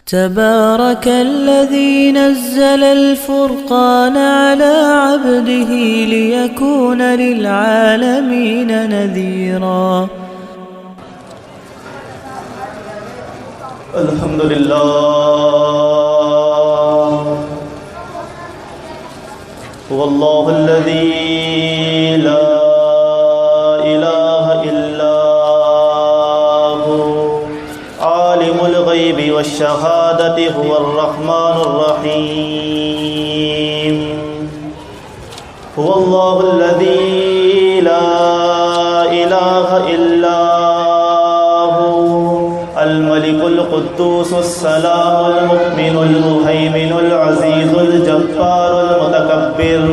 تبارك الذي نزل الفرقان على عبده ليكون للعالمين نذيرا. الحمد لله هو الله الذي لا إله إلا هو عالم الغيب والشهادة هو الرحمن الرحيم. هو الله الذي لا إله إلا هو الملك القدوس السلام المؤمن المهيمن العزيز الجبار المتكبر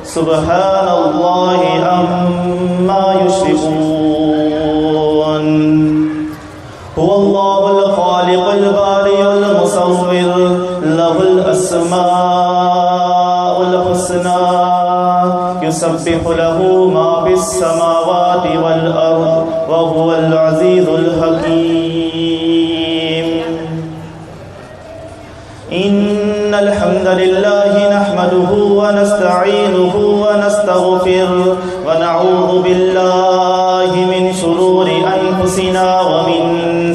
سبحان الله عما يشركون. هو الله الخالق البارئ المصور له الأسماء الحسنى يسبح له ما في السماوات والأرض وهو العزيز الحكيم. إن الحمد لله نحمده ونستعينه ونستغفره ونعوذ بالله من شرور أنفسنا ومن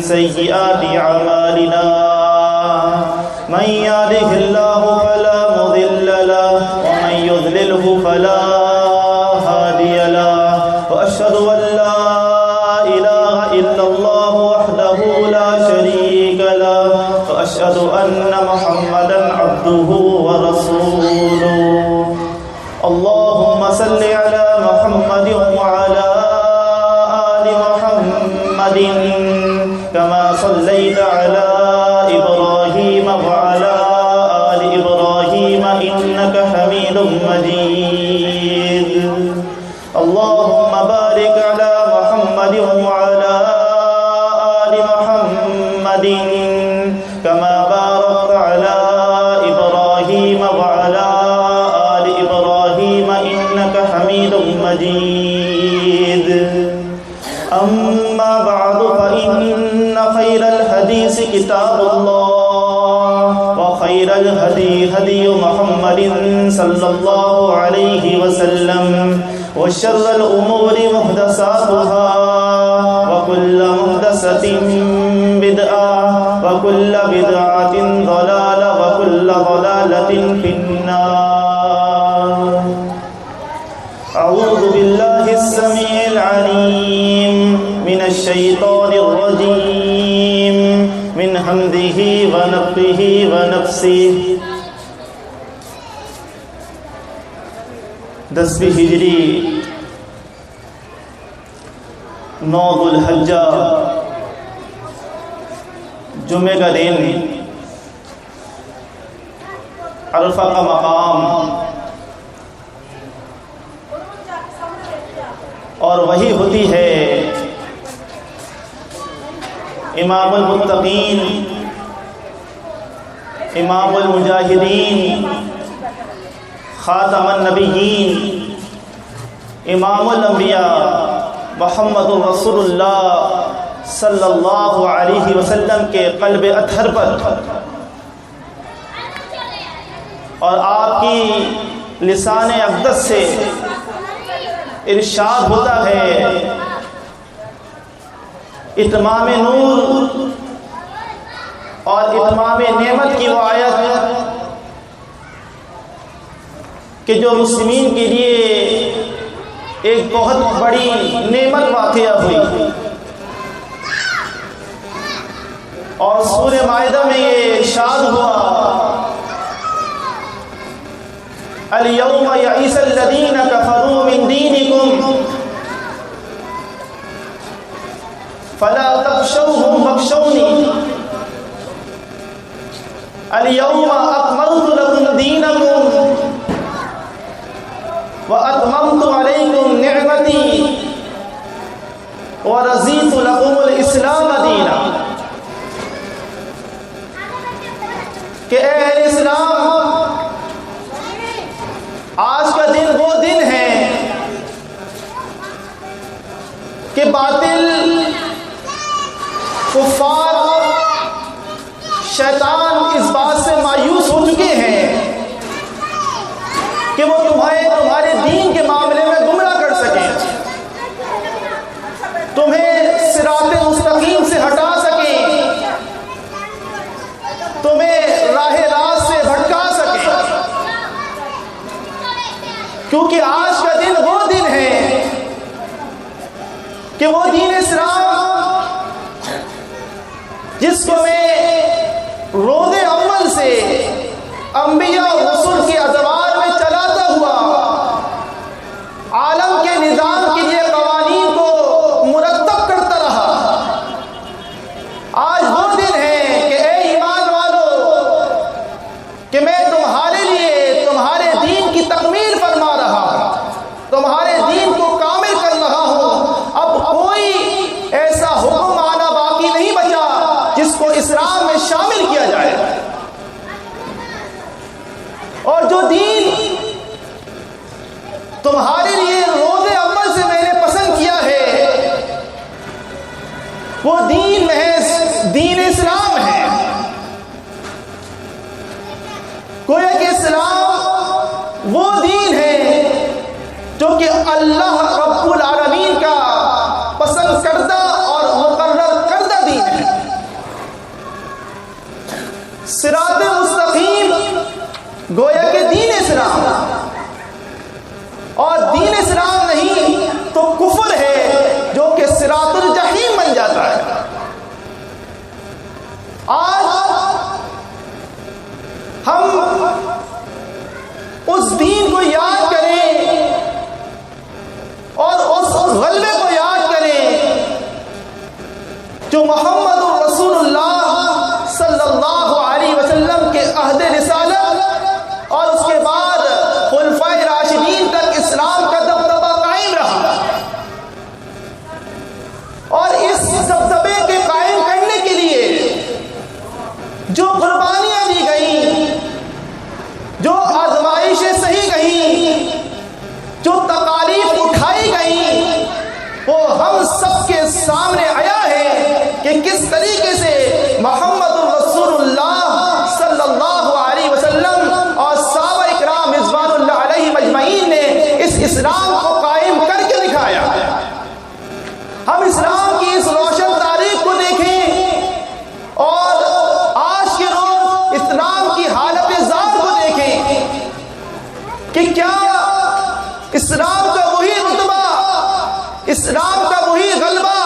سيئات أعمالنا. من يهده الله فلا مضل له ومن يضلله فلا هادي له. وأشهد أن لا إله إلا الله وحده لا شريك له وأشهد أن محمدا عبده ورسوله. اللهم صل على محمد وعلى آل محمد كما صليت على إبراهيم وعلى آل إبراهيم إنك حميد مجيد. اللهم بارك على محمد وعلى آل محمد كما باركت على إبراهيم وعلى آل إبراهيم إنك حميد مجيد. أما بعد فإن خير الحديث كتاب الله وخير الهدي هدي محمد صلى الله عليه وسلم وشر الأمور محدثاتها وكل محدثة بدعة وكل بدعة ضلالة وكل ضلالة في النار. أعوذ بالله السميع العليم من الشيطان الرجيم من حمده ونفخه ونفسه. 10 ہجری 9 ذو الحجہ جمعہ کا دن عرفہ کا مقام اور وہی ہوتی ہے امام المتقین امام المجاہدین خاتم النبیین امام الانبیاء محمد رسول اللہ صلی اللہ علیہ وسلم کے قلب اطہر پر اور آپ کی لسان اقدس سے ارشاد ہوتا ہے اتمام نور اور اتمام نعمت کی وہ آیت کہ جو مسلمین کے لیے ایک بہت بڑی نعمت واقع ہوئی. اور سورہ مائدہ میں یہ ارشاد ہوا اليوم يئس الذين كفروا من دينكم فلا تخشوهم واخشوني اليوم أكملت لكم دينكم وأتممت عليكم نعمتي ورضيت لكم الإسلام دينا. کہ اے اہل اسلام آج کا دن وہ دن ہے کہ باطل کفار شیطان اس بات سے مایوس ہو چکے ہیں کہ وہ تمہارے دین کے معاملے میں گمراہ کر سکیں، تمہیں صراط مستقیم سے ہٹا سکیں، تمہیں راہ راست سے بھٹکا سکیں، کیونکہ آج کا دن وہ دن ہے کہ وہ دین اسلام جس کو میں رود اول سے انبیاء و رسول کے ادوار میں چلاتا ہوا عالم کے نظام کے لیے قوانین کو مرتب کرتا رہا، آج وہ دن ہے کہ اے ایمان والو کہ میں تمہارے لیے تمہارے دین کی تکمیل فرما رہا ہوں، تمہارے دین کو کامل کر رہا ہوں، اب کوئی ایسا حکم آنا باقی نہیں بچا جس کو اسلام میں شامل کیا جائے، اور جو دین تمہارے لیے روز اول سے میں نے پسند کیا ہے وہ دین محض دین اسلام ہے۔ گویا کہ اسلام وہ دین ہے جو کہ اللہ رب العالمین کا پسند کردہ اور مقرر کردہ دین ہے۔ صراط مستقیم گویا کہ دین اسلام، اور دین اسلام نہیں تو کفر ہے جو کہ صراط الجحیم بن جاتا ہے۔ آج ہم اس دین کو یاد کریں اور اس غلبے کو یاد کریں جو محمد رسول اللہ صلی اللہ علیہ وسلم کے عہد رسالت اور اس کے بعد خلفائے راشدین تک اسلام کا دبدبہ قائم رہا، اور اس دبدبے کے قائم کرنے کے لیے جو قربانیاں دی گئیں، جو آزمائشیں سہی گئیں، جو تکالیف اٹھائی گئیں، وہ ہم سب کے سامنے آیا ہے کہ کس طریقے سے محمد رسول اللہ صلی اللہ علیہ وسلم اور صحابہ اکرام رضوان اللہ علیہم اجمعین نے اس اسلام کو قائم کر کے دکھایا۔ ہم اسلام کی اس روشن تاریخ کو دیکھیں اور آج کے روز اسلام کی حالت ذات کو دیکھیں کہ کیا اسلام کا وہی رتبہ، اسلام کا وہی غلبہ،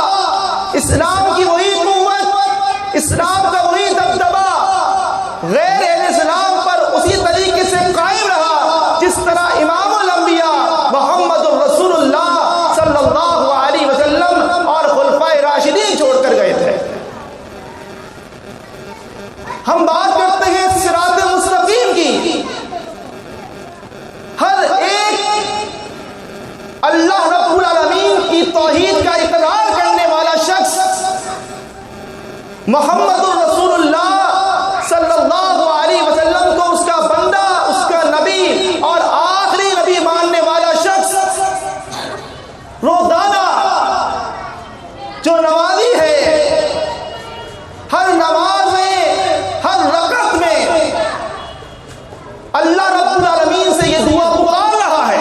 اسلام کی وہی قوت، اسلام کا وہی دبدبہ غیر اہل اسلام پر اسی طریقے سے قائم رہا جس طرح امام الانبیاء محمد رسول اللہ صلی اللہ علیہ وسلم اور خلفائے راشدین چھوڑ کر گئے تھے۔ ہم بات کرتے ہیں صراط مستقیم کی، ہر ایک اللہ رب العالمین کی توحید کا اقرار کرنے والا شخص محمد رسول اللہ صلی اللہ علیہ وسلم کو اس کا بندہ، اس کا نبی اور آخری نبی ماننے والا شخص روزانہ جو نمازی ہے ہر نماز میں، ہر رکعت میں اللہ رب العالمین سے یہ دعا پکار رہا ہے،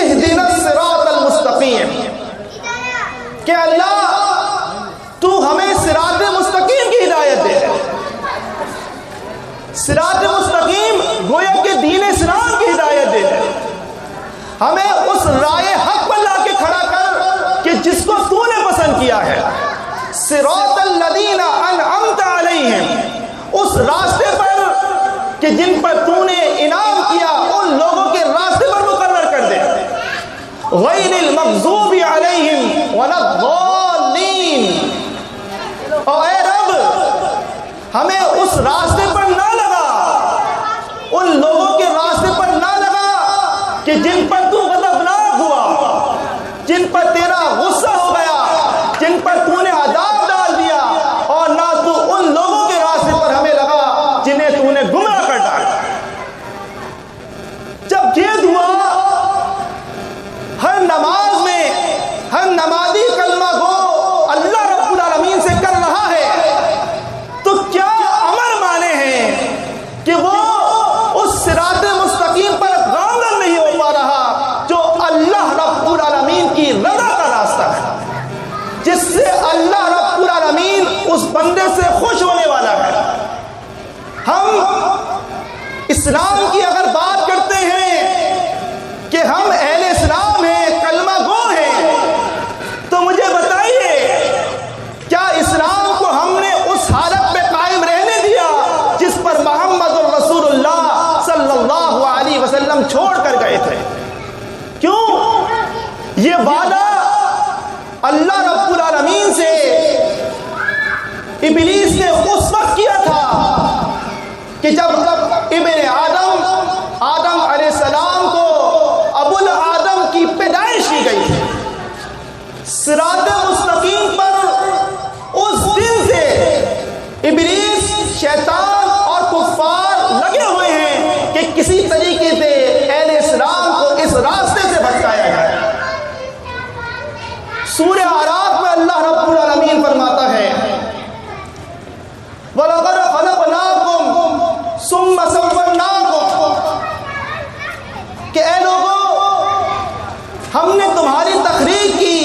اہدنا الصراط المستقیم، کہ اللہ تو ہمیں صراط مستقیم کی ہدایت دے۔ صراط مستقیم گویا کہ دین اسلام کی ہدایت دے، ہمیں اس رائے حق پر لا کے کھڑا کر کہ جس کو تو نے پسند کیا ہے، صراط الذین انعمت علیہم، اس راستے پر کہ جن پر تو نے انعام کیا ان لوگوں کے راستے پر مقرر کر دے، غیر المغضوب علیہم ولا الضالین۔ اور اے رب ہمیں اس راستے پر نہ لگا، ان لوگوں کے راستے پر نہ لگا کہ جن پر تو غضبناک ہوا، جن پر تیرا غصہ ہو گیا، جن پر تو نے عذاب ڈال دیا، اور نہ تو ان لوگوں کے راستے پر ہمیں لگا جنہیں تو نے گمراہ کر ڈالا۔ جب یہ دعا ہر نماز میں ہر نمازی کلمہ گو اللہ رب العالمین سے کر رہا ہے تو بندے سے خوش ہونے والا ہے۔ ہم اسلام کی اگر بات کرتے ہیں کہ ہم اہل اسلام ہیں، کلمہ گو ہیں، تو مجھے بتائیے کیا اسلام کو ہم نے اس حالت پہ قائم رہنے دیا جس پر محمد الرسول اللہ صلی اللہ علیہ وسلم چھوڑ کر گئے تھے؟ کیوں؟ یہ وعدہ اللہ رب العالمین سے ابلیس نے اس وقت کیا تھا کہ جب ابن آدم علیہ السلام کو ابو الآدم کی پیدائش کی گئی تھی۔ صراط مستقیم پر اس دن سے ابلیس، شیطان اور کفار لگے ہوئے ہیں کہ کسی طریقے سے اہل اسلام کو اس راستے سے بھٹکایا جائے۔ سورہ اعراف میں اللہ رب العالمین فرماتا ہے وَلَقَدْ خَلَقْنَاكُمْ ثُمَّ سَوَّرْنَاكُمْ، کہ اے لوگوں ہم نے تمہاری تخلیق کی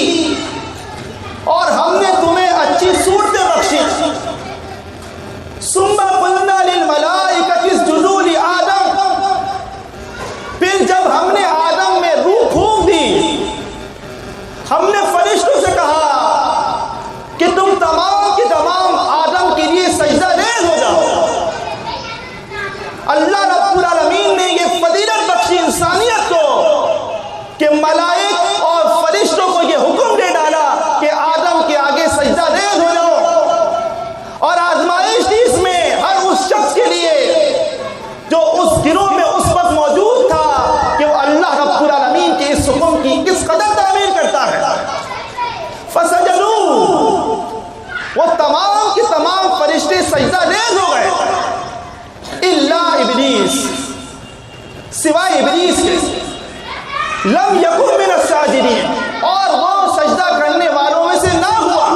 اور ہم نے تمہیں اچھی صورتیں بخشی۔ ثُمَّ قُلْنَا لِلْمَلَائِكَةِ اسْجُدُوا لِآدَمَ، پھر جب ہم نے آدم میں روح پھونک دی، ہم نے فرشتوں سے کہا کہ تم تمام کے تمام آدم کے لیے سجدہ ریز ہو جاؤ۔ اللہ رب العالمین نے یہ فضیلت بخشی انسانیت کو کہ ملائک اور فرشتوں کو یہ حکم دے ڈالا کہ آدم کے آگے سجدہ ریز ہو جاؤ۔ اور آزمائش تھی اس میں ہر اس شخص کے لیے جو اس گروہ میں اس وقت موجود تھا کہ وہ اللہ رب العالمین کے اس حکم کی کس قدر تعمیر کرتا ہے۔ فسجدوا، وہ تمام کے تمام فرشتے سجدہ ریز ہو گئے الا ابلیس، سوائے ابلیس کے، لم یکن من الساجدین، اور وہ سجدہ کرنے والوں میں سے نہ ہوا۔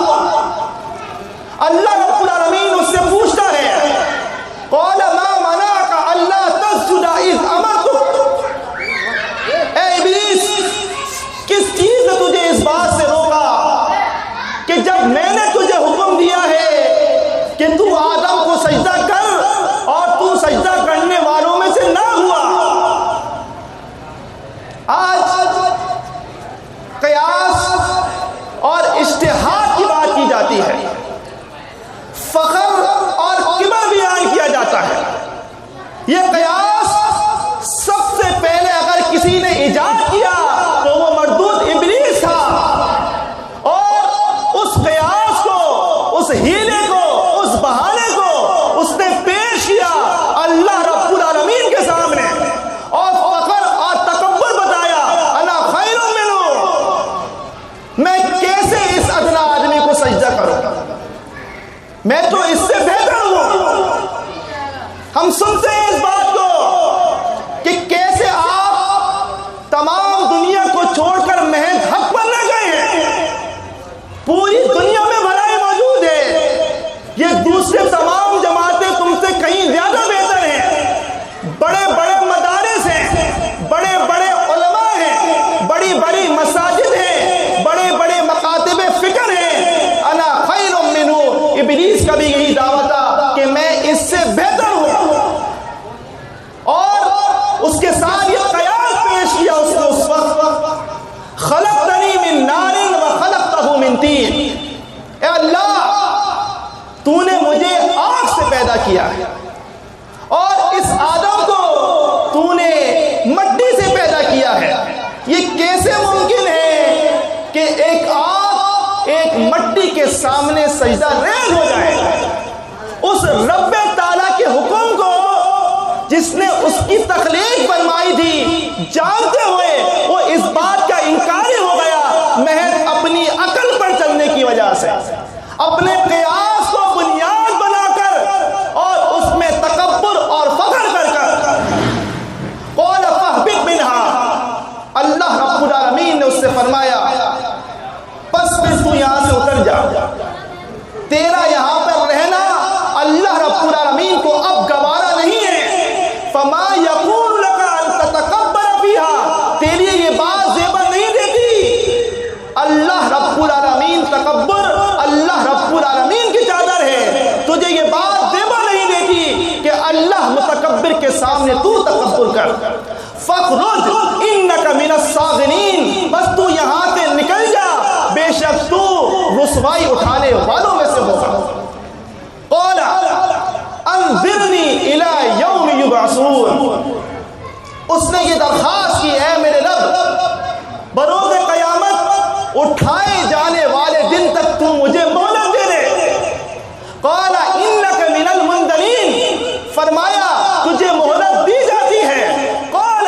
اللہ رب العالمین اس سے پوچھتا ہے قال ما منعک الا تسجد اذ امرتک، اے ابلیس کس چیز نے تجھے اس بات سے روکا کہ جب میں نے تجھے حکم دیا ہے کہ تو آدم کو سجدہ کر اور تو سجدہ کرنے والوں میں سے نہ ہوا۔ آج قیاس اور اجتہاد کی بات کی جاتی ہے، فخر اور کبر بیان کیا جاتا ہے۔ یہ قیاس سب سے پہلے اگر کسی نے ایجاد کیا تو وہ مردود ابلیس تھا، اور اس قیاس کو، اس ہیلے کو، اس بہانے کو اس نے پیش کیا اللہ رب العالمین کے سامنے، اور فخر اور تکبر بتایا انا خیر منہ، میں کیسے اس ادنا آدمی کو سجدہ کروں، میں تو اس سے بہتر ہوں۔ ہم سنتے ہیں اس بات کو کہ کیسے آپ تمام دنیا کو چھوڑ کر محض حق پر نہ گئے ہیں، پوری دنیا میں بھلائی موجود ہے، یہ دوسرے تمام جماعتیں تم سے کہیں زیادہ بہتر ہیں، بڑے بڑے مدارس ہیں، بڑے بڑے علماء ہیں، بڑی بڑی مساجد ہیں، بڑے بڑے مکاتب فکر ہیں، انا خیر منہ، ابلیس کا بھی یہی دعویٰ تھا کہ میں اس سے بہتر ہوں، اور اس کے ساتھ یہ قیاس پیش کیا اس نے اس وقت خلقتنی من نار وخلقتہ من طین، اے اللہ تو نے مجھے آگ سے پیدا کیا ہے اور اس آدم کو تو نے مٹی سے پیدا کیا ہے، یہ کیسے ممکن ہے کہ ایک آگ ایک مٹی کے سامنے سجدہ ریز ہو جائے؟ اس رب تعالیٰ کے حکم کو جس نے اس کی تخلیق فرمائی تھی جانتے ہوئے وہ اس بات کا انکاری ہو گیا محض اپنی عقل پر چلنے کی وجہ سے، اپنے قیاس کو بنیاد بنا کر اور اس میں تکبر اور فخر کر قال فاہبط منہا، اللہ رب العالمین نے اس سے فرمایا بس پھر تو یہاں سے اتر جا، تیرا یہاں پر رہنا اللہ رب العالمین کو اب گوارا نہیں ہے۔ فما یقول لک ان تتکبر فیہا، تیرے لیے یہ بات زیبا نہیں دیتی۔ اللہ رب العالمین تکبر، اللہ رب العالمین تجھے یہ بات دیبا نہیں دیتی کہ اللہ متکبر کے سامنے تو تکبر کر. فَخْرُجْ إِنَّكَ مِنَ الصَّاغِرِينَ، بس تو یہاں سے نکل جا، بے شک تو رسوائی اٹھانے والوں میں سے ہوگا. قَالَ أَنذِرْنِي إِلَىٰ يَوْمِ يُبْعَثُونَ، اس نے یہ درخواست کی، اے میرے رب بروز قیامت اٹھائے جانے والے دن تک تو مجھے مہلت دے دے. قَالَ إِنَّكَ مِنَ الْمُنذَرِينَ، فرمایا تجھے مہلت دی جاتی ہے. قَالَ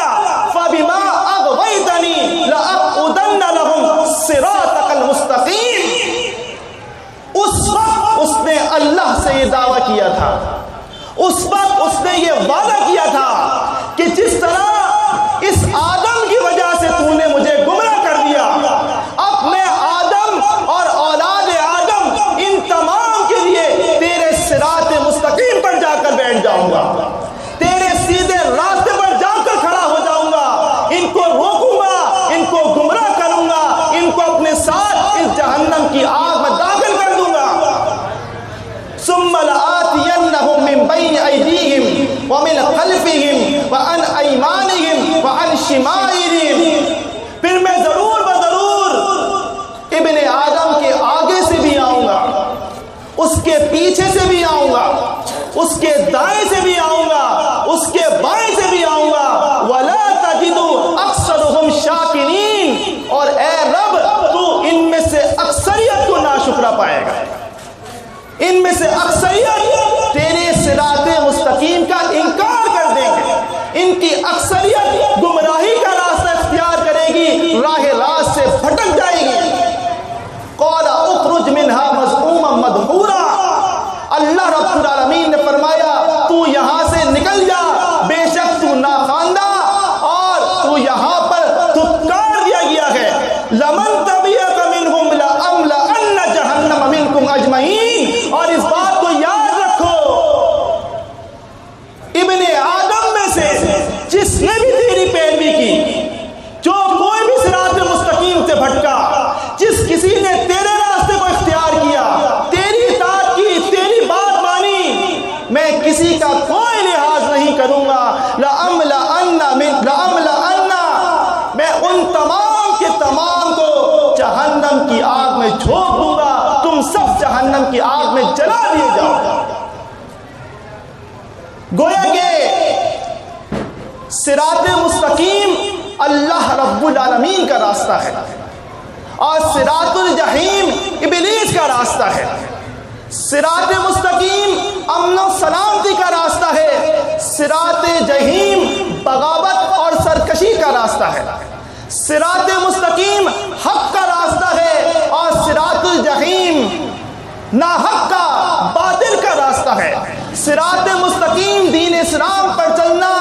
فَبِمَا أَغْوَيْتَنِي لَأَقْعُدَنَّ لَهُمْ صِرَاطَكَ الْمُسْتَقِيمَ. اس وقت اس نے اللہ سے یہ دعویٰ کیا تھا، اس وقت اس نے یہ وعدہ کیا تھا کہ جس طرح اس آدم کی وجہ سے تو نے مجھے گمراہ کر دیا، اب میں آدم اور اولاد آدم ان تمام کے لیے تیرے صراط مستقیم پر جا کر بیٹھ جاؤں گا، تیرے سیدھے راستے پر جا کر کھڑا ہو جاؤں گا، ان کو روکوں گا، ان کو گمراہ کروں گا، ان کو اپنے ساتھ اس جہنم کی آگ میں داخل کر دوں گا. ثم لآتینہم من بین ایدیہم ومن خلفہم وعن ایمانہم وعن شمائلہم، پھر میں ضرور بضرور ابن آدم کے آگے سے بھی آؤں گا، اس کے پیچھے سے بھی آؤں گا، اس کے دائیں سے بھی آؤں گا، اس کے بائیں سے بھی آؤں گا. وَلَا تَجِدُ أَكْثَرُهُمْ شَاكِرِينَ، اور اے رب تو ان میں سے اکثریت کو ناشکرا پائے گا، ان میں سے اکثریت تیرے صراط مستقیم کا انکار کر دیں گے، ان کی اکثریت گمراہی کا راستہ اختیار کرے گی، راہ راست سے بھٹک جائے گی. قَالَ اخرج مِنْهَا مَذْمُومًا مَدْحُورًا، اللہ رب العالمین نے فرمایا تو یہاں سے نکل جا، بے شک تو ناخواندہ اور تو یہاں پر دھتکار دیا گیا ہے. لَمَن تَبِعَكَ مِنْهُمْ لَأَمْلَأَنَّ جَهَنَّمَ مِنْكُمْ أَجْمَعِينَ، اور اس بات کو یاد رکھو ابن آدم میں سے جس نے بھی تیری پیروی کی، جو کوئی بھی صراط مستقیم سے بھٹکا، جس کسی نے تیرے راستے کو اختیار کیا، تیری اطاعت کی، تیری بات مانی، میں کسی کا کوئی لحاظ نہیں کروں گا. میں ان تمام کے تمام کو جہنم کی آگ میں جھونک دوں گا، تم سب جہنم کی آگ میں جلا دیے جاؤ گے. گویا کہ صراط مستقیم اللہ رب العالمین کا راستہ ہے اور صراط الجحیم ابلیس کا راستہ ہے. صراط مستقیم امن و سلامتی کا راستہ ہے، صراط جحیم بغاوت اور سرکشی کا راستہ ہے. صراط مستقیم حق کا راستہ ہے اور صراط الجحیم ناحق کا، باطل کا راستہ ہے. صراط مستقیم دین اسلام پر چلنا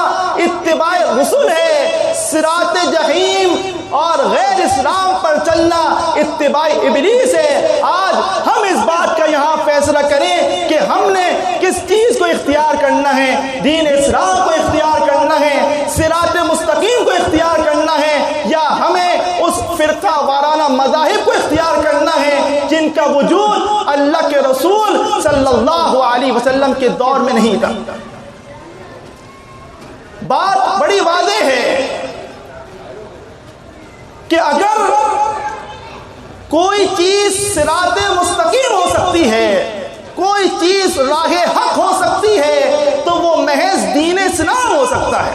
اتباع رسول ہے، صراط جحیم اور غیر اسلام پر چلنا اتباع ابلیس ہے. آج ہم اس بات کا یہاں فیصلہ کریں کہ ہم نے کس چیز کو اختیار کرنا ہے، دین اسلام کو اختیار کرنا ہے، صراط مستقیم کو اختیار کرنا ہے، یا ہمیں اس فرقہ وارانہ مذاہب کو اختیار کرنا ہے جن کا وجود اللہ کے رسول صلی اللہ علیہ وسلم کے دور میں نہیں تھا. بات بڑی واضح ہے کہ اگر کوئی چیز صراط مستقیم ہو سکتی ہے، کوئی چیز راہ حق ہو سکتی ہے، تو وہ محض دین اسلام ہو سکتا ہے.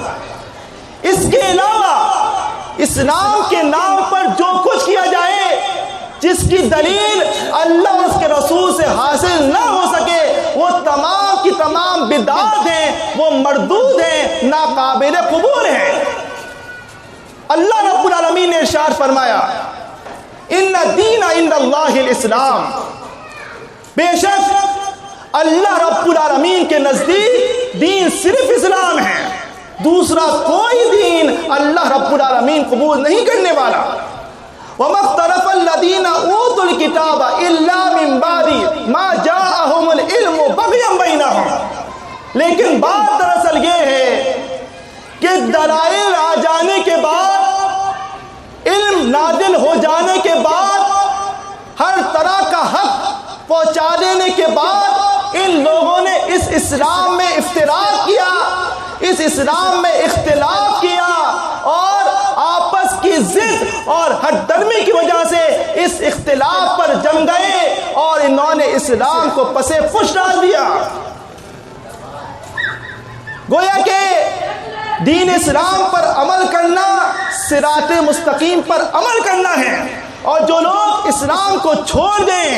اس کے علاوہ اسلام کے نام پر جو کچھ کیا جائے، جس کی دلیل اللہ اور اس کے رسول سے حاصل نہ ہو سکے، وہ تمام کی تمام بدعات ہیں، وہ مردود ہیں، ناقابل قبول ہیں. اللہ رب العالمین نے ارشاد فرمایا ان الدین عند اللہ الاسلام، بے شک اللہ رب العالمین کے نزدیک دین صرف اسلام ہے، دوسرا کوئی دین اللہ رب العالمین قبول نہیں کرنے والا. وَمَا اخْتَلَفَ الَّذِينَ أُوتُوا الْكِتَابَ إِلَّا مِن بَعْدِ مَا جَاءَهُمُ الْعِلْمُ بَغْيًا بَيْنَهُمْ، لیکن بات دراصل یہ ہے کہ دلائل آ جانے کے بعد، علم نازل ہو جانے کے بعد، ہر طرح کا حق پہنچا دینے کے بعد ان لوگوں اسلام میں افتراق کیا، اس اسلام میں اختلاف کیا اور آپس کی ضد اور ہٹ درمی کی وجہ سے اس اختلاف پر جم گئے اور انہوں نے اسلام کو پسے پش ڈال دیا۔ گویا کہ دین اسلام پر عمل کرنا صراط مستقیم پر عمل کرنا ہے، اور جو لوگ اسلام کو چھوڑ دیں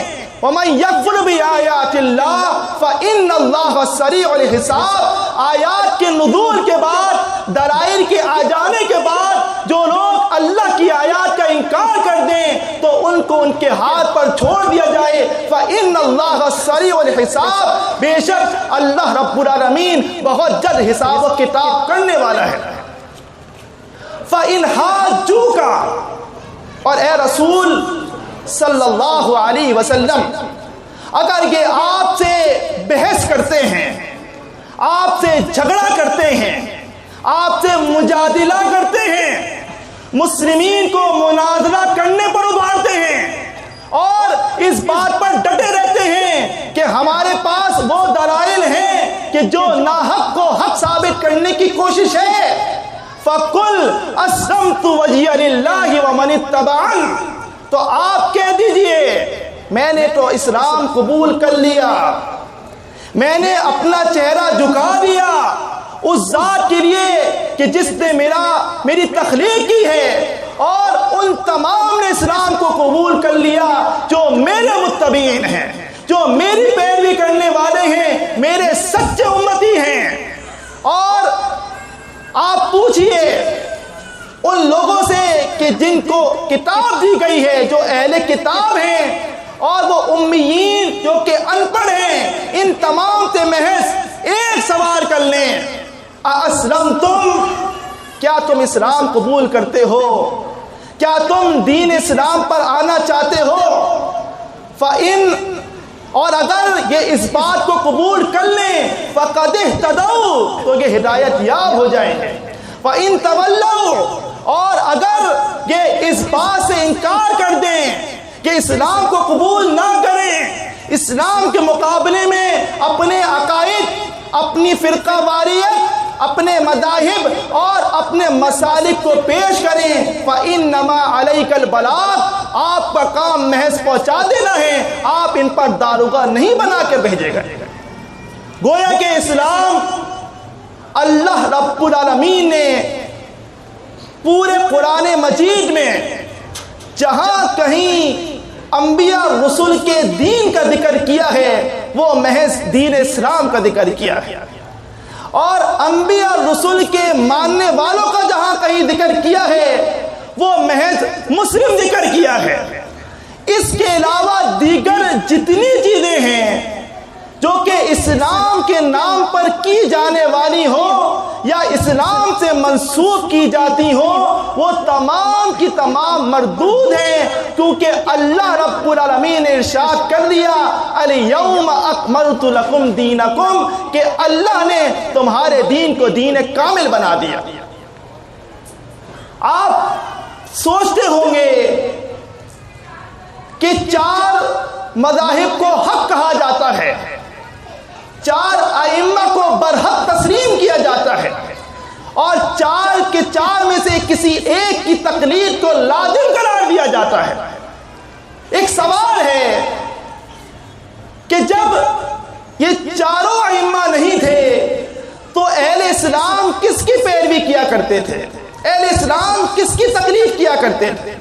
وَمَن يَكْفُرْ بِآيَاتِ اللَّهِ فَإِنَّ اللَّهَ سَرِيعُ الْحِسَابِ، آیات کے نزول کے بعد، دلائل کے آ جانے کے بعد جو لوگ اللہ کی آیات کا انکار کر دیں تو ان کو ان کے ہاتھ پر چھوڑ دیا جائے۔ فَإِنَّ اللَّهَ سَرِيعُ الْحِسَابِ، بے شک اللہ رب العالمین بہت جلد حساب و کتاب کرنے والا ہے۔ فَإِنْ حَاجُّوكَ، اور اے رسول صلی اللہ علیہ وسلم، اگر یہ آپ سے بحث کرتے ہیں، آپ سے جھگڑا کرتے ہیں، آپ سے مجادلہ کرتے ہیں، مسلمین کو مناظرہ کرنے پر ابھارتے ہیں اور اس بات پر ڈٹے رہتے ہیں کہ ہمارے پاس وہ دلائل ہیں کہ جو ناحق کو حق ثابت کرنے کی کوشش ہے، فَقُلْ أَسْلَمْتُ وَجْهِيَ لِلَّهِ وَمَنِ اتَّبَعَنِ، تو آپ کہہ دیجئے میں نے تو اسلام قبول کر لیا، میں نے اپنا چہرہ جھکا دیا اس ذات کے لیے کہ جس نے میری تخلیق کی ہے، اور ان تمام نے اسلام کو قبول کر لیا جو میرے متبعین ہیں، جو میری پیروی کرنے والے ہیں، میرے سچے امتی ہیں۔ اور آپ پوچھئے ان لوگوں سے کہ جن کو کتاب دی گئی ہے، جو اہل کتاب ہیں اور وہ امیین جو کہ ان پڑھ ہیں، ان تمام سے محض ایک سوال کر لیں، اَأَسْلَمْتُمْ، کیا تم اسلام قبول کرتے ہو؟ کیا تم دین اسلام پر آنا چاہتے ہو؟ فَإِن، اور اگر یہ اس بات کو قبول کر لیں، فَقَدْ اهْتَدَوْا، تو یہ ہدایت یاب ہو جائیں گے۔ فَإِن تَوَلَّوْا، اور اگر یہ اس بات سے انکار کر دیں کہ اسلام کو قبول نہ کریں، اسلام کے مقابلے میں اپنے عقائد، اپنی فرقہ واریت، اپنے مذاہب اور اپنے مسالک کو پیش کریں، فَإِنَّمَا عَلَيْكَ الْبَلَاغُ، آپ کا کام محض پہنچا دینا ہے، آپ ان پر داروغہ نہیں بنا کے بھیجے گا۔ گویا کہ اسلام اللہ رب العالمین نے پورے قرآن مجید میں جہاں کہیں انبیاء رسول کے دین کا ذکر کیا ہے وہ محض دین اسلام کا ذکر کیا ہے، اور انبیاء رسول کے ماننے والوں کا جہاں کہیں ذکر کیا ہے وہ محض مسلم ذکر کیا ہے۔ اس کے علاوہ دیگر جتنی چیزیں ہیں جو کہ اسلام کے نام پر کی جانے والی ہو یا اسلام سے منسوب کی جاتی ہو، وہ تمام کی تمام مردود ہیں، کیونکہ اللہ رب العالمین نے ارشاد کر دیا الیوم اکملت لکم دینکم، کہ اللہ نے تمہارے دین کو دین کامل بنا دیا۔ آپ سوچتے ہوں گے کہ 4 مذاہب کو حق کہا جاتا ہے، 4 ائمہ کو برحق تسلیم کیا جاتا ہے، اور 4 کے 4 میں سے کسی ایک کی تقلید کو لازم قرار دیا جاتا ہے۔ ایک سوال ہے کہ جب یہ 4 ائمہ نہیں تھے تو اہل اسلام کس کی پیروی کیا کرتے تھے؟ اہل اسلام کس کی تقلید کیا کرتے تھے؟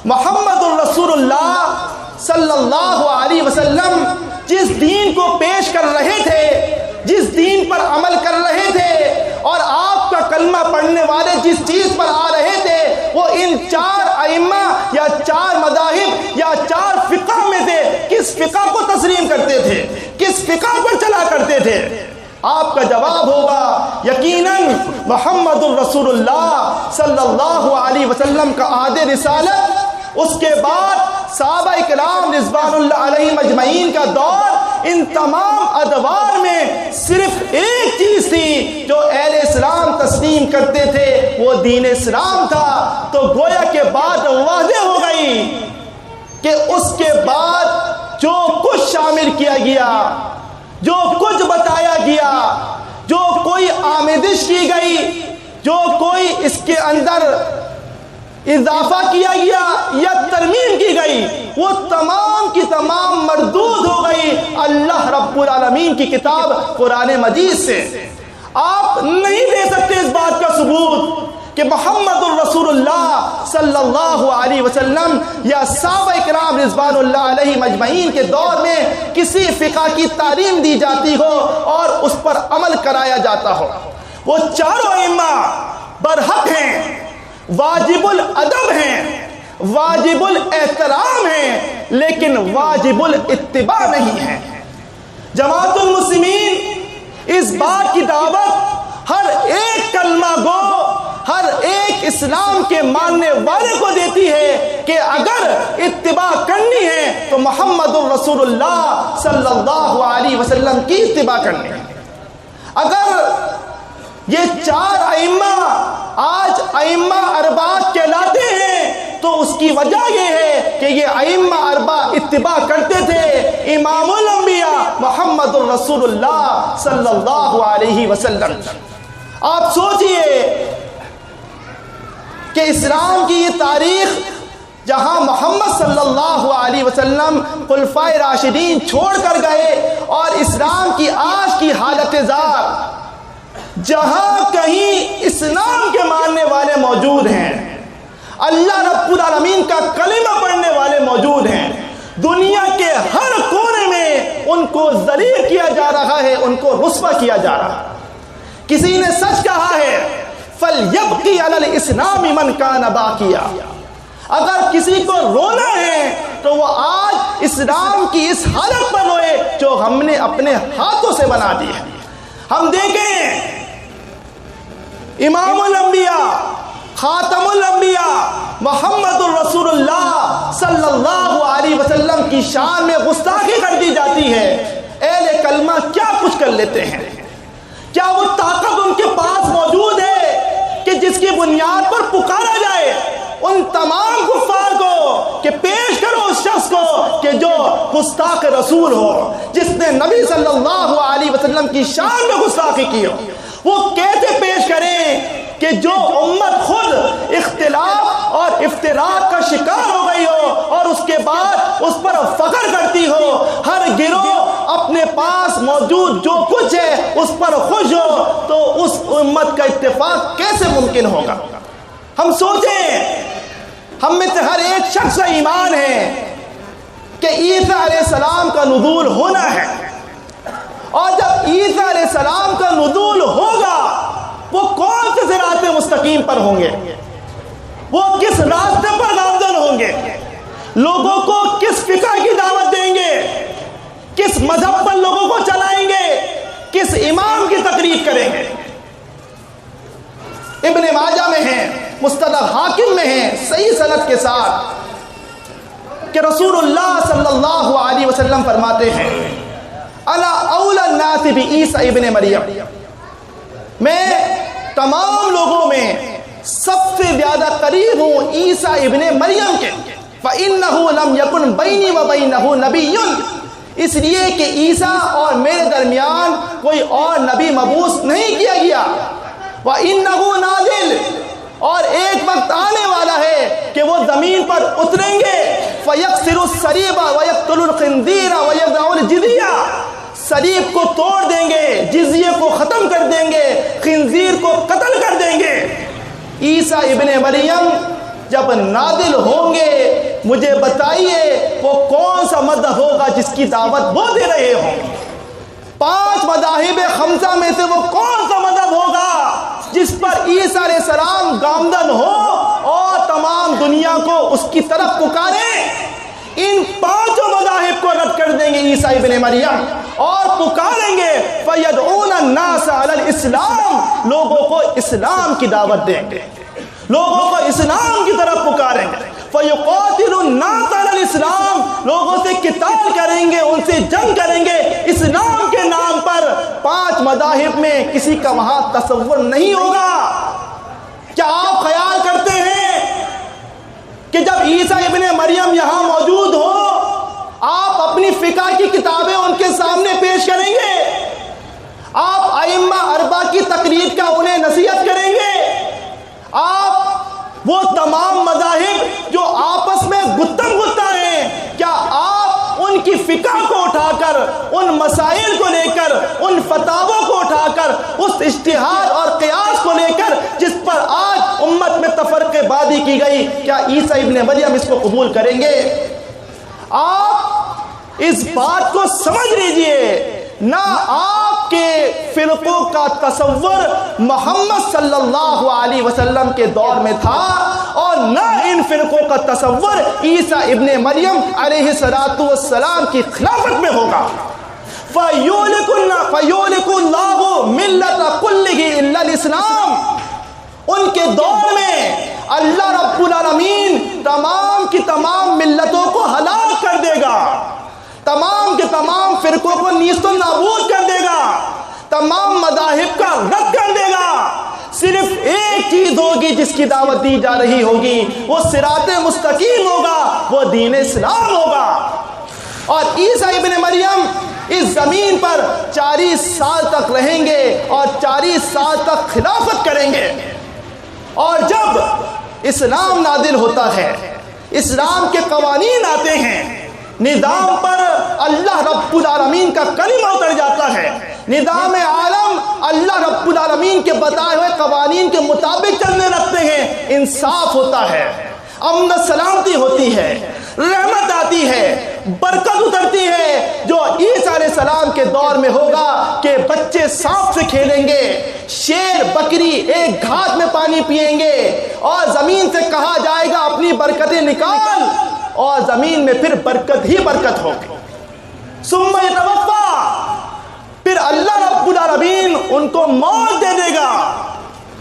محمد الرسول اللہ صلی اللہ علیہ وسلم جس دین کو پیش کر رہے تھے، جس دین پر عمل کر رہے تھے، اور آپ کا کلمہ پڑھنے والے جس چیز پر آ رہے تھے، وہ ان 4 ائمہ یا 4 مذاہب یا 4 فقہ میں سے کس فقہ کو تسلیم کرتے تھے، کس فقہ پر چلا کرتے تھے؟ آپ کا جواب ہوگا یقیناً محمد الرسول اللہ صلی اللہ علیہ وسلم کا عہد رسالت، اس کے بعد صحابہ کرام رضوان اللہ علیہم اجمعین کا دور، ان تمام ادوار میں صرف ایک چیز تھی جو اہل اسلام تسلیم کرتے تھے، وہ دین اسلام تھا۔ تو گویا کے بات واضح ہو گئی کہ اس کے بعد جو کچھ شامل کیا گیا، جو کچھ بتایا آمیزش کی گئی، جو کوئی اس کے اندر اضافہ کیا گیا یا ترمیم کی گئی، وہ تمام کی تمام مردود ہو گئی اللہ رب العالمین کی کتاب قرآن مجید سے۔ آپ نہیں دے سکتے اس بات کا ثبوت کہ محمد الرسول اللہ صلی اللہ علیہ وسلم یا صحابہ کرام رضوان اللہ علیہ مجمعین کے دور میں کسی فقہ کی تعلیم دی جاتی ہو اور اس پر عمل کرایا جاتا ہو۔ وہ چاروں ائمہ برحق ہیں، واجب الادب ہیں، واجب الاحترام ہیں، لیکن واجب الاتباع نہیں ہیں۔ جماعت المسلمین اس بات کی دعوت ہر ایک کلمہ گو، ہر ایک اسلام کے ماننے والے کو دیتی ہے کہ اگر اتباع کرنی ہے تو محمد الرسول اللہ صلی اللہ علیہ وسلم کی اتباع کرنی ہے۔ اگر یہ چار ائمہ آج ائمہ اربعہ کہلاتے ہیں تو اس کی وجہ یہ ہے کہ یہ ائمہ اربعہ اتباع کرتے تھے امام الانبیاء محمد الرسول اللہ صلی اللہ علیہ وسلم۔ آپ سوچئے کہ اسلام کی یہ تاریخ جہاں محمد صلی اللہ علیہ وسلم خلفائے راشدین چھوڑ کر گئے اور اسلام کی آج کی حالت زار جہاں کہیں اسلام کے ماننے والے موجود ہیں، اللہ رب العالمین کا کلمہ پڑھنے والے موجود ہیں، دنیا کے ہر کونے میں ان کو ذلیل کیا جا رہا ہے، ان کو رسوا کیا جا رہا ہے۔ کسی نے سچ کہا ہے فَلْيَبْقِ عَلَى الْإِسْلَامِ مَنْ كَانَ بَاقِيًا، اگر کسی کو رونا ہے تو وہ آج اسلام کی اس حالت پر روئے جو ہم نے اپنے ہاتھوں سے بنا دی ہے۔ ہم دیکھیں امام الانبیاء خاتم الانبیاء محمد الرسول اللہ صلی اللہ علیہ وسلم کی شان میں گستاخی کر دی جاتی ہے۔ اہل کلمہ کیا کچھ کر لیتے ہیں؟ کیا وہ طاقت ان کے پاس موجود ہے کہ جس کی بنیاد پر پکارا جائے ان تمام کفار کو کہ پیش کرو اس شخص کو کہ جو گستاخ رسول ہو، جس نے نبی صلی اللہ علیہ وسلم کی شان میں گستاخی کی ہو؟ وہ کیسے پیش کریں کہ جو امت خود اختلاف اور افتراق کا شکار ہو گئی ہو اور اس کے بعد اس پر فخر کرتی ہو، ہر گروہ اپنے پاس موجود جو کچھ ہے اس پر خوش ہو، تو اس امت کا اتفاق کیسے ممکن ہوگا؟ ہم سوچیں، ہم میں سے ہر ایک شخص کا ایمان ہے کہ عیسیٰ علیہ السلام کا نزول ہونا ہے، اور جب عیسیٰ علیہ السلام کا نزول ہوگا وہ کون سے صراط مستقیم پر ہوں گے؟ وہ کس راستے پر گامزن ہوں گے؟ لوگوں کو کس فقہ کی دعوت دیں گے؟ کس مذہب پر لوگوں کو چلائیں گے؟ کس امام کی تقریر کریں گے؟ ابن ماجہ میں ہیں، مستدرک حاکم میں ہیں صحیح سند کے ساتھ کہ رسول اللہ صلی اللہ علیہ وسلم فرماتے ہیں انا اولی الناس بعیسیٰ ابن مریم، میں تمام لوگوں میں سب سے زیادہ قریب ہوں عیسیٰ ابن مریم کے، فإنہ لم یکن بینی و بینہ نبی، اس لیے کہ عیسیٰ اور میرے درمیان کوئی اور نبی مبعوث نہیں کیا گیا، وإنہ نازل، اور ایک وقت آنے والا ہے کہ وہ زمین پر اتریں گے، فیکسر الصلیب ویقتل الخنزیر ویضع الجزیہ، صلیب کو توڑ دیں گے، جزیے کو ختم کر دیں گے، خنزیر کو قتل کر دیں گے۔ عیسیٰ ابن مریم جب نازل ہوں گے مجھے بتائیے وہ کون سا مذہب ہوگا جس کی دعوت وہ دے رہے ہوں؟ 5 مذاہب خمسہ میں سے وہ کون سا مذہب ہوگا جس پر عیسیٰ علیہ السلام گامزن ہو اور تمام دنیا کو اس کی طرف پکاریں؟ ان 5 مذاہب کو رد کر دیں گے عیسیٰ ابن مریم اور پکاریں گے فَيَدْعُونَ النَّاسَ عَلَى الْإِسْلَامِ، لوگوں کو اسلام کی دعوت دیں گے، لوگوں کو اسلام کی طرف پکاریں گے، فَيُقَاتِلُ النَّاسَ عَلَى الْإِسْلَامِ، لوگوں سے قتال کریں گے، ان سے جنگ کریں گے اسلام کے نام پر۔ 5 مذاہب میں کسی کا وہاں تصور نہیں ہوگا۔ کیا آپ خیال کرتے ہیں کہ جب عیسیٰ ابن مریم یہاں موجود ہو آپ اپنی فقہ کی کتابیں ان کے سامنے پیش کریں گے؟ آپ ائمہ اربعہ کی تقریر فقہ کو اٹھا کر، ان مسائل کو لے کر، ان فتاووں کو اٹھا کر، اس اجتہاد اور قیاس کو لے کر جس پر آج امت میں تفرقہ بازی کی گئی، کیا عیسیٰ ابن مریم اس کو قبول کریں گے؟ آپ اس بات کو سمجھ لیجئے، نہ آپ کے فرقوں کا تصور محمد صلی اللہ علیہ وسلم کے دور میں تھا، اور نہ ان فرقوں کا تصور عیسیٰ ابن مریم علیہ السلام کی خلافت میں ہوگا۔ فَيُولِكُ اللَّهُ مِلَّةَ كُلِّهِ إِلَّا الْإِسْلَامِ، ان کے دور میں اللہ رب العالمین تمام کی تمام ملتوں کو ہلاک کر دے گا، تمام کے تمام فرقوں کو نیست و نابود کر دے گا، تمام مذاہب کا رد کر دے گا۔ صرف ایک چیز ہوگی جس کی دعوت دی جا رہی ہوگی، وہ صراط مستقیم ہوگا، وہ دین اسلام ہوگا۔ اور عیسیٰ ابن مریم اس زمین پر 40 سال تک رہیں گے اور 40 سال تک خلافت کریں گے، اور جب اسلام نازل ہوتا ہے، اسلام کے قوانین آتے ہیں، نظام پر اللہ رب العالمین کا کلمہ اتر جاتا ہے، نظام عالم اللہ رب العالمین کے بتائے ہوئے قوانین کے مطابق چلنے لگتے ہیں، انصاف ہوتا ہے، امن و سلامتی ہوتی ہے، رحمت آتی ہے، برکت اترتی ہے، جو عیسیٰ علیہ السلام کے دور میں ہوگا کہ بچے سانپ سے کھیلیں گے، شیر بکری ایک گھاٹ میں پانی پئیں گے، اور زمین سے کہا جائے گا اپنی برکتیں نکال، اور زمین میں پھر برکت ہی برکت ہوگی۔ ثم یتوفا، پھر اللہ رب العالمین ان کو موت دے دے گا۔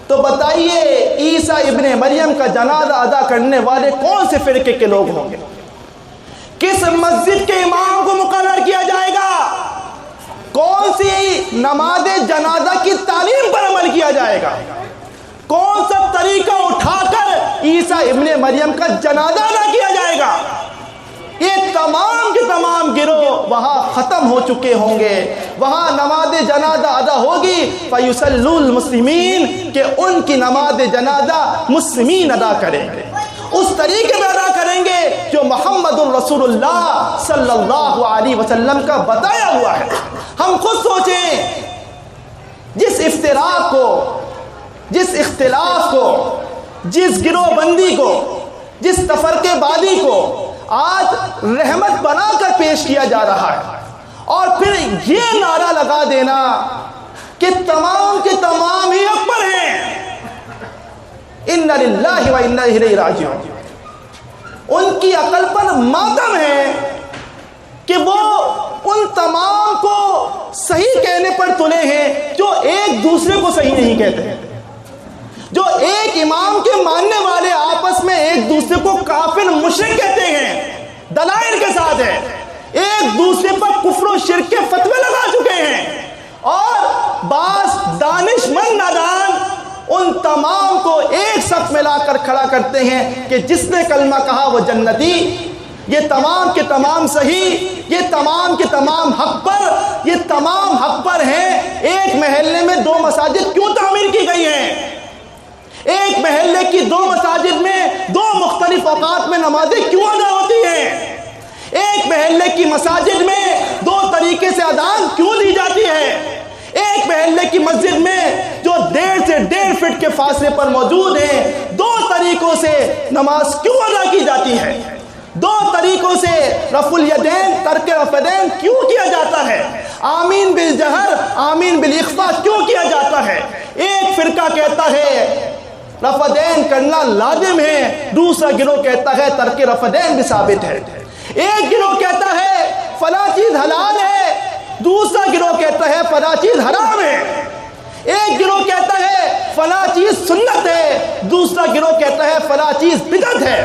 تو بتائیے عیسیٰ ابن مریم کا جنازہ ادا کرنے والے کون سے فرقے کے لوگ ہوں گے؟ کس مسجد کے امام کو مقرر کیا جائے گا؟ کون سی نماز جنازہ کی تعلیم پر عمل کیا جائے گا؟ کون سا طریقہ اٹھا کر عیسیٰ ابن مریم کا جنازہ ادا کیا جائے گا؟ یہ تمام کے تمام گروہ وہاں ختم ہو چکے ہوں گے، وہاں نماز جنازہ ادا ہوگی، فَيُصَلُّوا الْمُسْلِمِينَ، کہ ان کی نماز جنازہ مسلمین ادا کریں گے، اس طریقے میں ادا کریں گے جو محمد الرسول اللہ صلی اللہ علیہ وسلم کا بتایا ہوا ہے۔ ہم خود سوچیں، جس افتراق کو، جس اختلاف کو، جس گروہ بندی کو، جس تفرقے بازی کو آج رحمت بنا کر پیش کیا جا رہا ہے، اور پھر یہ نعرہ لگا دینا کہ تمام کے تمام ہی اکبر ہیں، اِنَّ لِلَّهِ وَإِنَّا إِلَيْهِ رَاجِعُونَ۔ ان کی عقل پر ماتم ہے کہ وہ ان تمام کو صحیح کہنے پر تلے ہیں جو ایک دوسرے کو صحیح نہیں کہتے ہیں، جو ایک امام کے ماننے والے آپس میں ایک دوسرے کو کافر مشرک کہتے ہیں، دلائل کے ساتھ ہے، ایک دوسرے پر کفر و شرک کے فتوے لگا چکے ہیں، اور بعض دانش مند نادان ان تمام کو ایک صف میں لا کر کھڑا کرتے ہیں کہ جس نے کلمہ کہا وہ جنتی، یہ تمام کے تمام صحیح، یہ تمام کے تمام حق پر، یہ تمام حق پر ہیں۔ ایک محلے میں 2 مساجد کیوں تعمیر کی گئی ہیں؟ ایک محلے کی 2 مساجد میں 2 مختلف اوقات میں نمازیں کیوں ادا ہوتی ہیں؟ ایک محلے کی مساجد میں 2 طریقے سے اذان کیوں دی جاتی ہے؟ ایک محلے کی مسجد میں جو 1.5 سے 1.5 فٹ کے فاصلے پر موجود ہیں 2 طریقوں سے نماز کیوں ادا کی جاتی ہے؟ 2 طریقوں سے رفع الیدین، ترک رفع الیدین کیوں کیا جاتا ہے؟ آمین بالجہر، آمین بالاخفاء کیوں کیا جاتا ہے؟ ایک فرقہ کہتا ہے رفع دین کرنا لازم ہے، دوسرا گروہ کہتا ہے ترک رفع دین بھی ثابت ہے۔ ایک گروہ کہتا ہے فلاں چیز حلال ہے، دوسرا گروہ کہتا ہے فلاں چیز حرام ہے۔ ایک گروہ کہتا ہے فلاں چیز سنت ہے، دوسرا گروہ کہتا ہے فلاں چیز بدعت ہے۔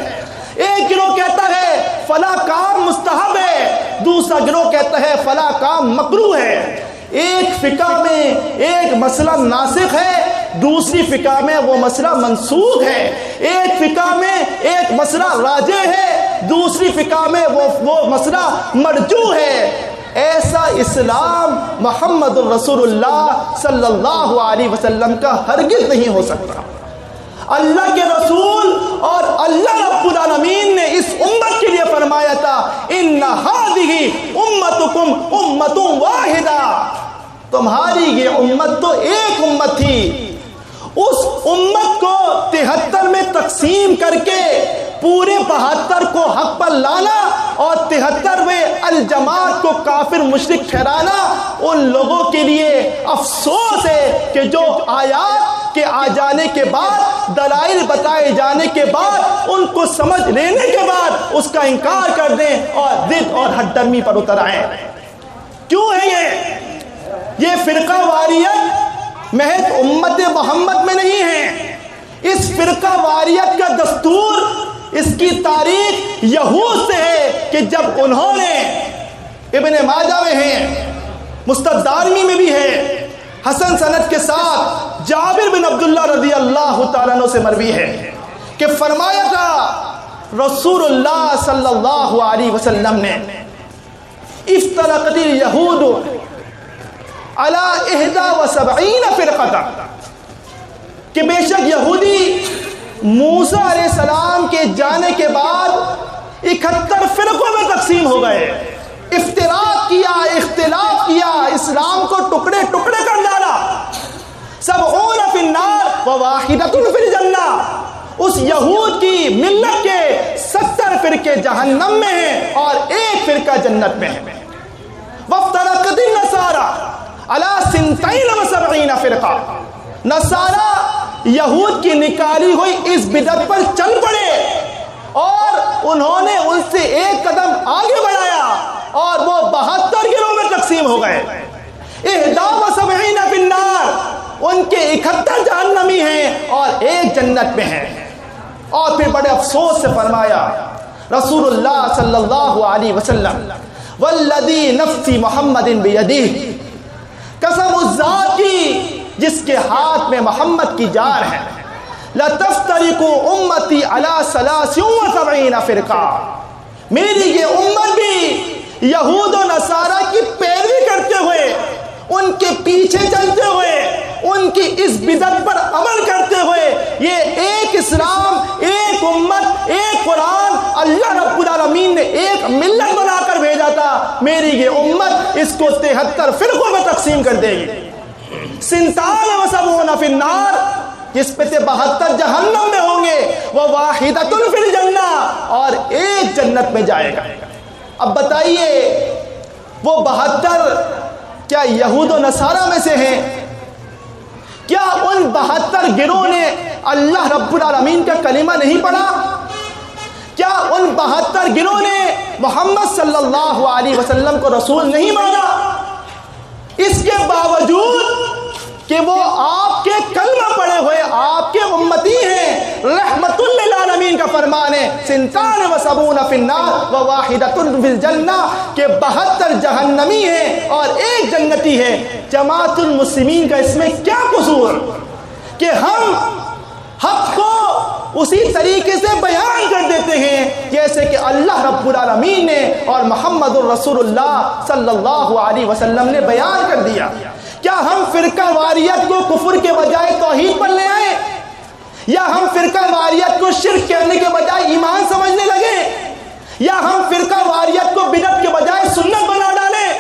ایک گروہ کہتا ہے فلاں کام مستحب ہے، دوسرا گروہ کہتا ہے فلاں کام مکروہ ہے۔ ایک فقہ میں ایک مسئلہ ناسخ ہے، دوسری فقہ میں وہ مسئلہ منسوخ ہے۔ ایک فقہ میں ایک مسئلہ راجح ہے، دوسری فقہ میں وہ مسئلہ مرجوح ہے۔ ایسا اسلام محمد الرسول اللہ صلی اللہ علیہ وسلم کا ہرگز نہیں ہو سکتا۔ اللہ کے رسول اور اللہ رب العالمین نے اس امت کے لیے فرمایا تھا ان ہذہ امتکم امۃ واحدہ، تمہاری یہ امت تو ایک امت تھی، اس امت کو 73 میں تقسیم کر کے پورے 72 کو حق پر لانا اور 73ویں الجماعت کو کافر مشرک ٹھہرانا ان لوگوں کے لیے افسوس ہے کہ جو آیات کے آ جانے کے بعد، دلائل بتائے جانے کے بعد، ان کو سمجھ لینے کے بعد اس کا انکار کر دیں اور ضد اور حد درمی پر اتر آئیں۔ کیوں ہے یہ فرقہ واریت محض امت محمد میں نہیں ہے، اس فرقہ واریت کا دستور، اس کی تاریخ یہود سے ہے کہ جب انہوں نے، ابن ماجہ میں ہے، مستدارمی میں بھی ہے، حسن سند کے ساتھ جابر بن عبداللہ رضی اللہ تعالیٰ عنہ سے مروی ہے کہ فرمایا تھا رسول اللہ صلی اللہ علیہ وسلم نے افترقت الیہود علی 71 فرقہ، کہ بے شک یہودی موسیٰ علیہ السلام کے جانے کے بعد 71 فرقوں میں تقسیم ہو گئے، افتراق کیا، اختلاف کیا، اسلام کو ٹکڑے ٹکڑے کر ڈالا۔ 70 فی النار وواحدۃ فی الجنہ، اس یہود کی ملت کے 70 فرقے جہنم میں ہیں اور ایک فرقہ جنت میں ہے۔ وافترقت النصارى علی 72 فرقہ، نصارہ یہود کی نکالی ہوئی اس بدعت پر چل پڑے اور انہوں نے ان سے ایک قدم آگے بڑھایا اور وہ 72 گروہ میں تقسیم ہو گئے۔ 71 فی النار، ان کے 71 جہنمی ہیں اور ایک جنت میں ہیں۔ اور پھر بڑے افسوس سے فرمایا رسول اللہ صلی اللہ علیہ وسلم والذی نفسی محمد بیدہ، قسم اس ذات کی جس کے ہاتھ میں محمد کی جان ہے، لتفترق امتی علی 73 فرقہ، میری یہ امت بھی یہود و نصارہ کی پیروی کرتے ہوئے، ان کے پیچھے چلتے ہوئے، ان کی اس بدعت پر عمل کرتے ہوئے، یہ ایک اسلام، ایک امت، ایک قرآن اللہ رب العالمین نے ایک ملت بنا کر بھیجا تھا، میری یہ امت اس کو 73 فرقوں میں تقسیم کر دے گی۔ 72 فی النار، جس پہ 72 جہنم میں ہوں گے، وہ واحدۃ فی الجنہ، اور ایک جنت میں جائے گا۔ اب بتائیے وہ 72 کیا یہود و نصارہ میں سے ہیں؟ کیا ان 72 گروہ نے اللہ رب العالمین کا کلمہ نہیں پڑھا؟ کیا ان 72 گروہ نے محمد صلی اللہ علیہ وسلم کو رسول نہیں مانا؟ اس کے باوجود کہ وہ آپ کے کلمہ پڑھے ہوئے آپ کے امتی ہیں، رحمت للعالمین کا فرمان ہے 73 فی النار وواحدۃ فی الجنہ، کہ 72 جہنمی ہیں اور ایک جنتی ہے۔ جماعت المسلمین کا اس میں کیا قصور کہ ہم حق کو اسی طریقے سے بیان کر دیتے ہیں جیسے کہ اللہ رب العالمین نے اور محمد الرسول اللہ صلی اللہ علیہ وسلم نے بیان کر دیا۔ کیا ہم فرقہ واریت کو کفر کے بجائے توحید پر لے آئے، یا ہم فرقہ واریت کو شرک کرنے کے بجائے ایمان سمجھنے لگے، یا ہم فرقہ واریت کو بدعت کے بجائے سنت بنا ڈالیں؟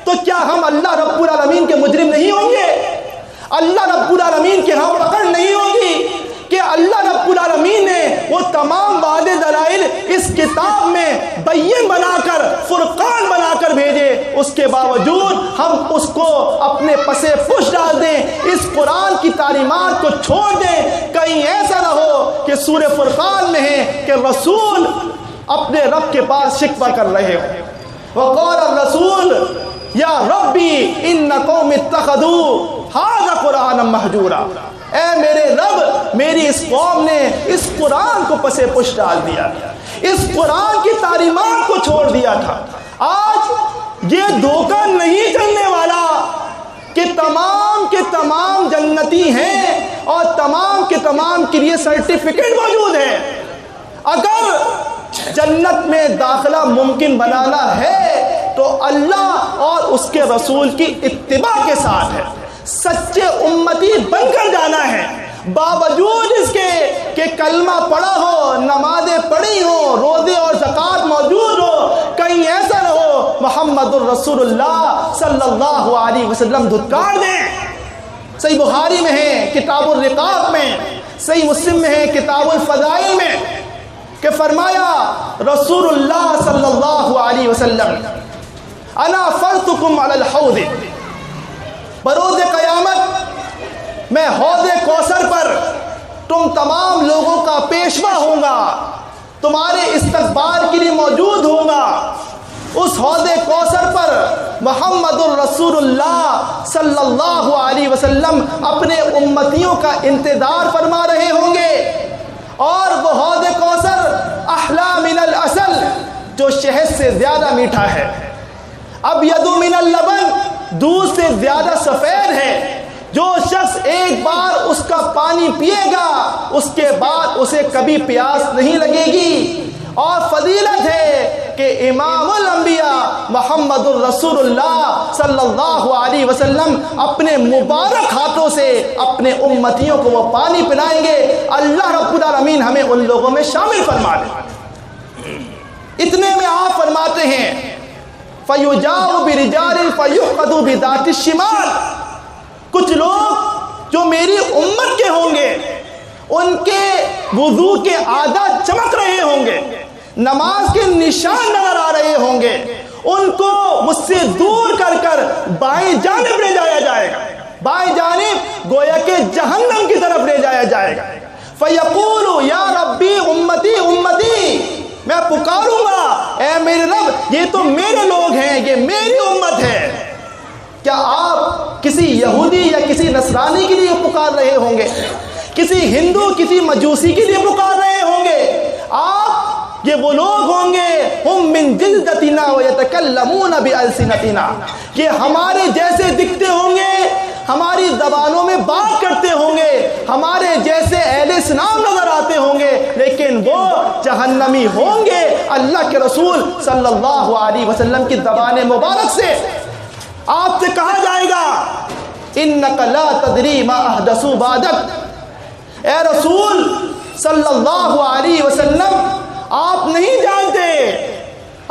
تو کیا ہم اللہ رب العالمین کے مجرم نہیں ہوں گے؟ اللہ رب العالمین کے ہاں پکڑ نہیں ہوگی کہ اللہ رب العالمین نے وہ تمام واضح دلائل اس کتاب میں بین بنا کر، فرقان بنا کر بھیجے، اس کے باوجود ہم اس کو اپنے پسے پش ڈال دیں، اس قرآن کی تعلیمات کو چھوڑ دیں؟ کہیں ایسا نہ ہو کہ سورہ فرقان میں ہے کہ رسول اپنے رب کے پاس شکوہ کر رہے ہو، وقال الرسول یا ربی ان قوم اتخذوا ھذا قرآنا مہجورا، اے میرے رب میری اس قوم نے اس قرآن کو پسے پش ڈال دیا، اس قرآن کی تعلیمات کو چھوڑ دیا تھا۔ آج یہ دھوکہ نہیں چلنے والا کہ تمام کے تمام جنتی ہیں اور تمام کے تمام کے لیے سرٹیفکیٹ موجود ہے۔ اگر جنت میں داخلہ ممکن بنانا ہے تو اللہ اور اس کے رسول کی اتباع کے ساتھ ہے، سچے امتی بن کر جانا ہے، باوجود اس کے کہ کلمہ پڑھا ہو، نمازیں پڑھی ہو، روزے اور زکوٰۃ موجود ہو، کہیں ایسا نہ ہو محمد الرسول اللہ صلی اللہ علیہ وسلم دھتکار دیں۔ صحیح بخاری میں ہے کتاب الرقاق میں، صحیح مسلم میں ہے کتاب الفضائل میں، کہ فرمایا رسول اللہ صلی اللہ علیہ وسلم انا فرتکم علی الحوض، بروز قیامت میں حوض کوثر پر تم تمام لوگوں کا پیشوا ہوں گا، تمہارے استقبال کے لیے موجود ہوں گا۔ اس حوض کوثر پر محمد الرسول اللہ صلی اللہ علیہ وسلم اپنے امتیوں کا انتظار فرما رہے ہوں گے، اور وہ حوض کوثر احلی من العسل، جو شہد سے زیادہ میٹھا ہے، ابیض من اللبن، دودھ سے زیادہ سفید ہے۔ جو شخص ایک بار اس کا پانی پیے گا اس کے بعد اسے کبھی پیاس نہیں لگے گی۔ اور فضیلت ہے کہ امام الانبیاء محمد الرسول اللہ صلی اللہ علیہ وسلم اپنے مبارک ہاتھوں سے اپنے امتیوں کو وہ پانی پلائیں گے۔ اللہ رب العالمین ہمیں ان لوگوں میں شامل فرما دے۔ اتنے میں آپ فرماتے ہیں فَيُجَاءُ بِرِجَالٍ فَيُحْقَدُ بِذَاتِ الشِّمَالِ، کچھ لوگ جو میری امت کے ہوں گے ان کے وضو کے عادات چمک رہے ہوں گے، نماز کے نشان نظر آ رہے ہوں گے، ان کو مجھ سے دور کر کر بائیں جانب لے جایا جائے گا، بائیں جانب گویا کہ جہنم کی طرف لے جایا جائے گا۔ فَيَقُولُ يَا رَبِّي أُمَّتِي أُمَّتِي، میں پکاروں گا اے میرے رب یہ تو میرے لوگ ہیں، یہ میری امت ہے۔ کیا آپ کسی یہودی یا کسی نصرانی کے لیے پکار رہے ہوں گے؟ کسی ہندو کسی مجوسی کے لیے پکار رہے ہوں گے؟ آپ یہ وہ لوگ ہوں گے ہم من جلدتنا ویتکلمون بألسنتنا، یہ ہمارے جیسے دکھتے ہوں گے، ہماری زبانوں میں بات کرتے ہوں گے، ہمارے جیسے اہل اسلام نظر آتے ہوں گے، لیکن وہ جہنمی ہوں گے اللہ کے رسول صلی اللہ علیہ وسلم کی زبان مبارک سے۔ آپ سے کہا جائے گا انک لا تدری ما احدثوا بعدک، اے رسول صلی اللہ علیہ وسلم آپ نہیں جانتے،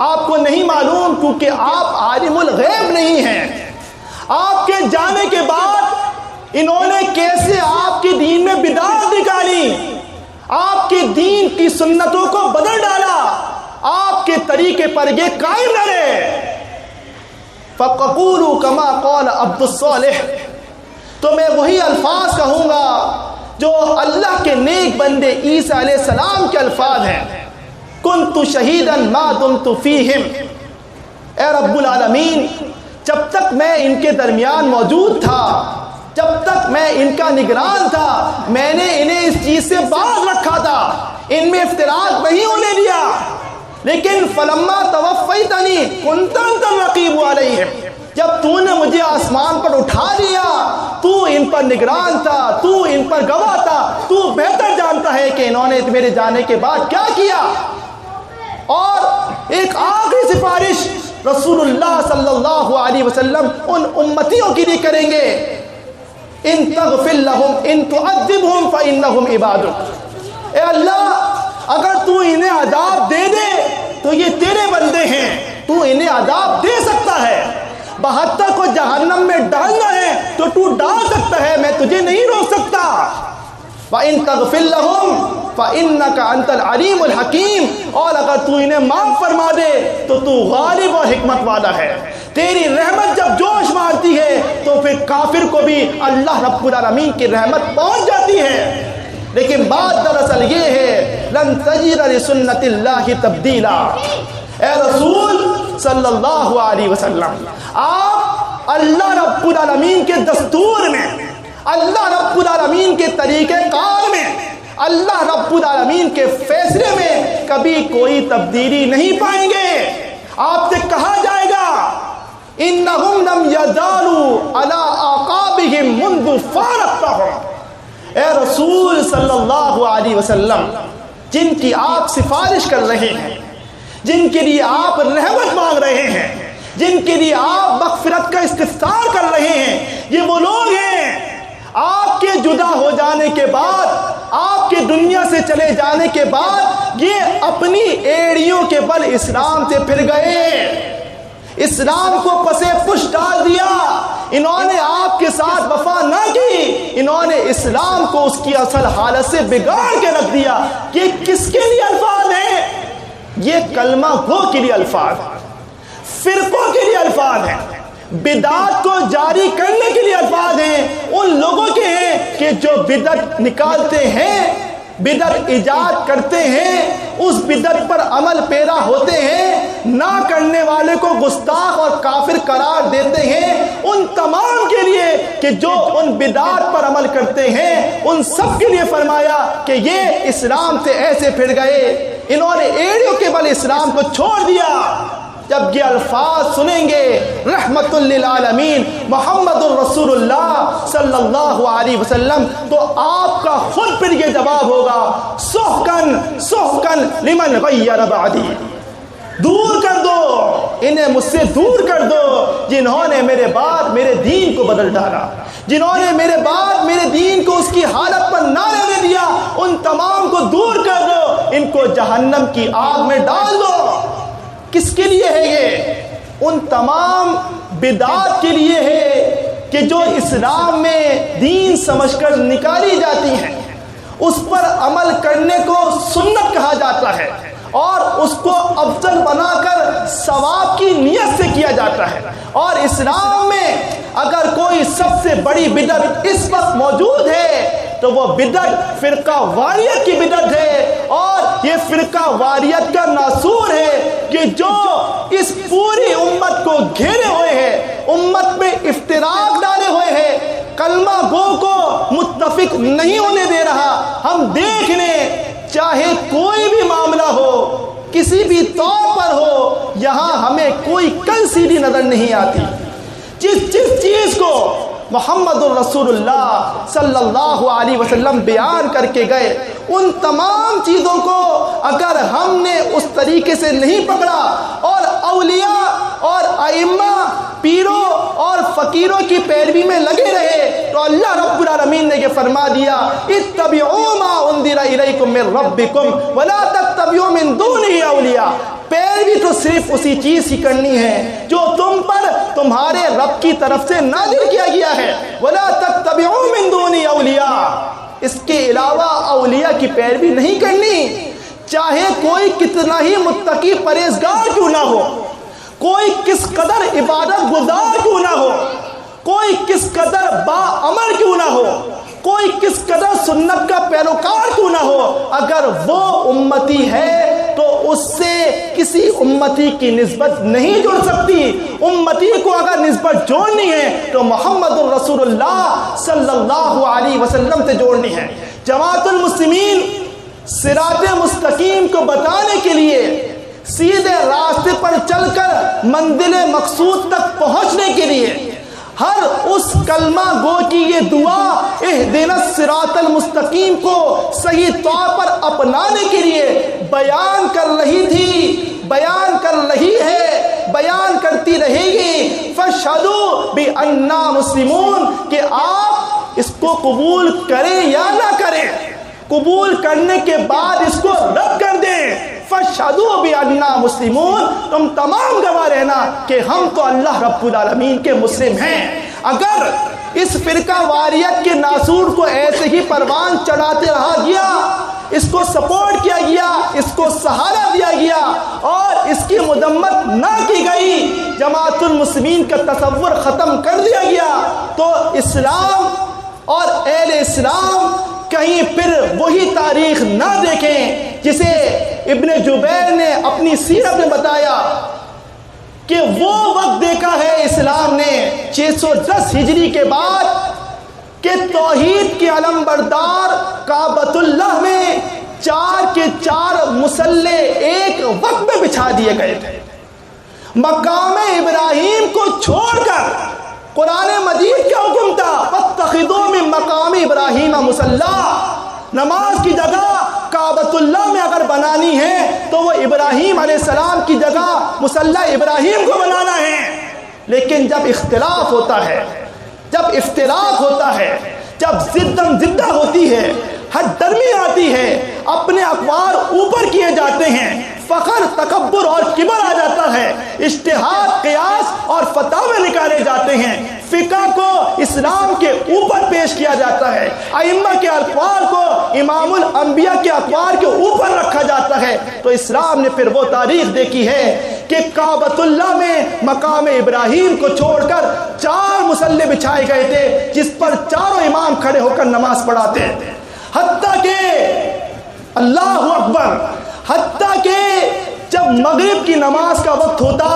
آپ کو نہیں معلوم، کیونکہ آپ عالم الغیب نہیں ہیں۔ آپ کے جانے کے بعد انہوں نے کیسے آپ کے دین میں بدعت نکالی، آپ کے دین کی سنتوں کو بدل ڈالا، آپ کے طریقے پر یہ قائم نہ رہے۔ فَقَقُولُوا كَمَا قَالَ عَبْدُ الصَّالِحِ، تو میں وہی الفاظ کہوں گا جو اللہ کے نیک بندے عیسیٰ علیہ السلام کے الفاظ ہیں، كُنْتُ شَهِيدًا مَا دُمْتُ فِيهِمْ، اے رب العالمین جب تک میں ان کے درمیان موجود تھا، جب تک میں ان کا نگران تھا، میں نے انہیں اس چیز سے باز رکھا تھا، ان میں اختلاط نہیں ہونے دیا، لیکن فلما توفیتنی کنت انت الرقیب علیہم، جب تو نے مجھے آسمان پر اٹھا لیا تو ان پر نگران تھا، تو ان پر گواہ تھا، تو بہتر جانتا ہے کہ انہوں نے میرے جانے کے بعد کیا کیا۔ اور ایک آخری سفارش رسول اللہ صلی اللہ علیہ وسلم ان امتیوں کے لیے کریں گے، ان تغفر لهم ان تعذبهم فانهم عبادک، اے اللہ اگر تو انہیں عذاب دے دے تو یہ تیرے بندے ہیں، تو انہیں عذاب دے سکتا ہے، 72 کو جہنم میں ڈالنا ہے تو تو ڈال سکتا ہے، میں تجھے نہیں روک سکتا۔ وَإِن تَغْفِرْ لَهُمْ فَإِنَّكَ أَنْتَ الْعَلِيمُ الْحَكِيمُ، اور اگر تو انہیں معاف فرما دے تو تو غالب اور حکمت والا ہے۔ تیری رحمت جب جوش مارتی ہے تو پھر کافر کو بھی اللہ رب العالمین کی رحمت پہنچ جاتی ہے۔ لیکن بات دراصل یہ ہے لن تجد لسنت اللہ تبدیلا، اے رسول صلی اللہ علیہ وسلم آپ اللہ رب العالمین کے دستور میں، اللہ رب العالمین کے طریقہ کار میں، اللہ رب العالمین کے فیصلے میں کبھی کوئی تبدیلی نہیں پائیں گے۔ آپ سے کہا جائے گا انہم لم یزالوا علی اعقابہم منذ فارقتہم، اے رسول صلی اللہ علیہ وسلم جن کی آپ سفارش کر رہے ہیں، جن کے لیے آپ رحمت مانگ رہے ہیں، جن کے لیے آپ مغفرت کا استفسار کر رہے ہیں، یہ وہ لوگ ہیں آپ کے جدا ہو جانے کے بعد آپ کے دنیا سے چلے جانے کے بعد یہ اپنی ایڑیوں کے بل اسلام سے پھر گئے، اسلام کو پسے پش ڈال دیا، انہوں نے آپ کے ساتھ وفا نہ کی، انہوں نے اسلام کو اس کی اصل حالت سے بگاڑ کے رکھ دیا۔ یہ کس کے لیے الفاظ ہیں؟ یہ کلمہ گو کے لیے الفاظ، فرقوں کے لیے الفاظ ہیں، بدعت کو جاری کرنے کے لیے الفاظ ہیں، ان لوگوں کے ہیں کہ جو بدعت نکالتے ہیں، بدعت ایجاد کرتے ہیں، اس بدعت پر عمل پیرا ہوتے ہیں، نہ کرنے والے کو گستاخ اور کافر قرار دیتے ہیں، ان تمام کے لیے کہ جو ان بدعات پر عمل کرتے ہیں، ان سب کے لیے فرمایا کہ یہ اسلام سے ایسے پھر گئے، انہوں نے ایڑیوں کے بل اسلام کو چھوڑ دیا۔ جب یہ الفاظ سنیں گے رحمت للعالمین محمد الرسول اللہ صلی اللہ علیہ وسلم، تو آپ کا خود پھر یہ جواب ہوگا سحقن سحقن لمن غیر بعدی، دور کر دو انہیں مجھ سے، دور کر دو جنہوں نے میرے بعد میرے دین کو بدل ڈالا، جنہوں نے میرے بعد میرے دین کو اس کی حالت پر نہ رہنے دیا، ان تمام کو دور کر دو، ان کو جہنم کی آگ میں ڈال دو۔ کس کے لیے ہے یہ؟ ان تمام بدعات کے لیے ہے کہ جو اسلام میں دین سمجھ کر نکالی جاتی ہیں، اس پر عمل کرنے کو سنت کہا جاتا ہے اور اس کو افضل بنا کر ثواب کی نیت سے کیا جاتا ہے۔ اور اسلام میں اگر کوئی سب سے بڑی بدعت اس وقت موجود ہے تو وہ بدعت فرقہ واریت کی بدعت ہے، اور یہ فرقہ واریت کا ناسور ہے کہ جو اس پوری امت کو گھیرے ہوئے ہے، امت میں افتراق ڈالے ہوئے ہے، کلمہ گو کو متفق نہیں ہونے دے رہا۔ ہم دیکھ لیں چاہے کوئی بھی معاملہ ہو، کسی بھی طور پر ہو، یہاں ہمیں کوئی کنسیڈی نظر نہیں آتی۔ جس چیز کو محمد الرسول اللہ صلی اللہ علیہ وسلم بیان کر کے گئے، ان تمام چیزوں کو اگر ہم نے اس طریقے سے نہیں پکڑا اور اولیاء اور ائمہ، پیروں اور فقیروں کی پیروی میں لگے رہے، تو اللہ رب العالمین نے یہ فرما دیا اتبعوا ما انذر الیکم من ربکم ولا تتبعوا من دونہ اولیاء۔ پیروی تو صرف اسی چیز کی کرنی ہے جو تم پر تمہارے رب کی طرف سے نازل کیا گیا ہے، ولا تتبعوا من دونہ اولیاء، اس کے علاوہ اولیاء کی پیروی نہیں کرنی، چاہے کوئی کتنا ہی متقی پرہیزگار کیوں نہ ہو، کوئی کس قدر عبادت گزار کیوں نہ ہو، کوئی کس قدر با عمل کیوں نہ ہو، کوئی کس قدر سنت کا پیروکار کیوں نہ ہو، اگر وہ امتی ہے تو اس سے کسی امتی کی نسبت نہیں جڑ سکتی۔ امتی کو اگر نسبت جوڑنی ہے تو محمد الرسول اللہ صلی اللہ علیہ وسلم سے جوڑنی ہے۔ جماعت المسلمین صراط مستقیم کو بتانے کے لیے، سیدھے راستے پر چل کر منزل مقصود تک پہنچنے کے لیے، ہر اس کلمہ گو کی یہ دعا اہدنا الصراط المستقیم کو صحیح طور پر اپنانے کے لیے بیان کر رہی تھی، بیان کر رہی ہے، بیان کرتی رہے گی۔ فاشہدوا بأننا مسلمون، کہ آپ اس کو قبول کریں یا نہ کریں، قبول کرنے کے بعد اس کو رد کر دیں۔ فاشہدوا بأننا مسلمون، تم تمام گواہ رہنا کہ ہم تو اللہ رب العالمین کے مسلم ہیں۔ اگر اس فرقہ واریت کے ناسور کو ایسے ہی پروان چڑھاتے رہا گیا، اس کو سپورٹ کیا گیا، اس کو سہارا دیا گیا اور اس کی مذمت نہ کی گئی، جماعت المسلمین کا تصور ختم کر دیا گیا، تو اسلام اور اہل اسلام کہیں پھر وہی تاریخ نہ دیکھیں جسے ابن جبیر نے اپنی سیرت میں بتایا کہ وہ وقت دیکھا ہے اسلام نے 610 ہجری کے بعد کہ توحید کے علم بردار کعبۃ اللہ میں 4 کے 4 مصلے ایک وقت میں بچھا دیے گئے تھے۔ مقام ابراہیم کو چھوڑ کر قرآن مجید کا حکم تھا فاتخذوا من مقام ابراہیم مصلی، نماز کی جگہ کعبۃ اللہ میں اگر بنانی ہے تو وہ ابراہیم علیہ السلام کی جگہ مصلی ابراہیم کو بنانا ہے۔ لیکن جب اختلاف ہوتا ہے، جب افتراق ہوتا ہے، جب زدہ ہوتی ہے، ہر درمی آتی ہے، اپنے اقوال اوپر کیے جاتے ہیں، فخر، تکبر اور کبر آ جاتا ہے، اجتہاد، قیاس اور فتاوے نکالے جاتے ہیں، فقہ کو اسلام کے اوپر پیش کیا جاتا ہے، ائمہ کے اقوال کو امام الانبیاء کے اقوال کے اوپر رکھا جاتا ہے۔ تو اسلام نے پھر وہ تاریخ دیکھی ہے کہ کعبۃ اللہ میں مقام ابراہیم کو چھوڑ کر 4 مصلی بچھائے گئے تھے جس پر چاروں امام کھڑے ہو کر نماز پڑھاتے ہیں، حتیٰ کہ اللہ اکبر، حتیٰ کہ جب مغرب کی نماز کا وقت ہوتا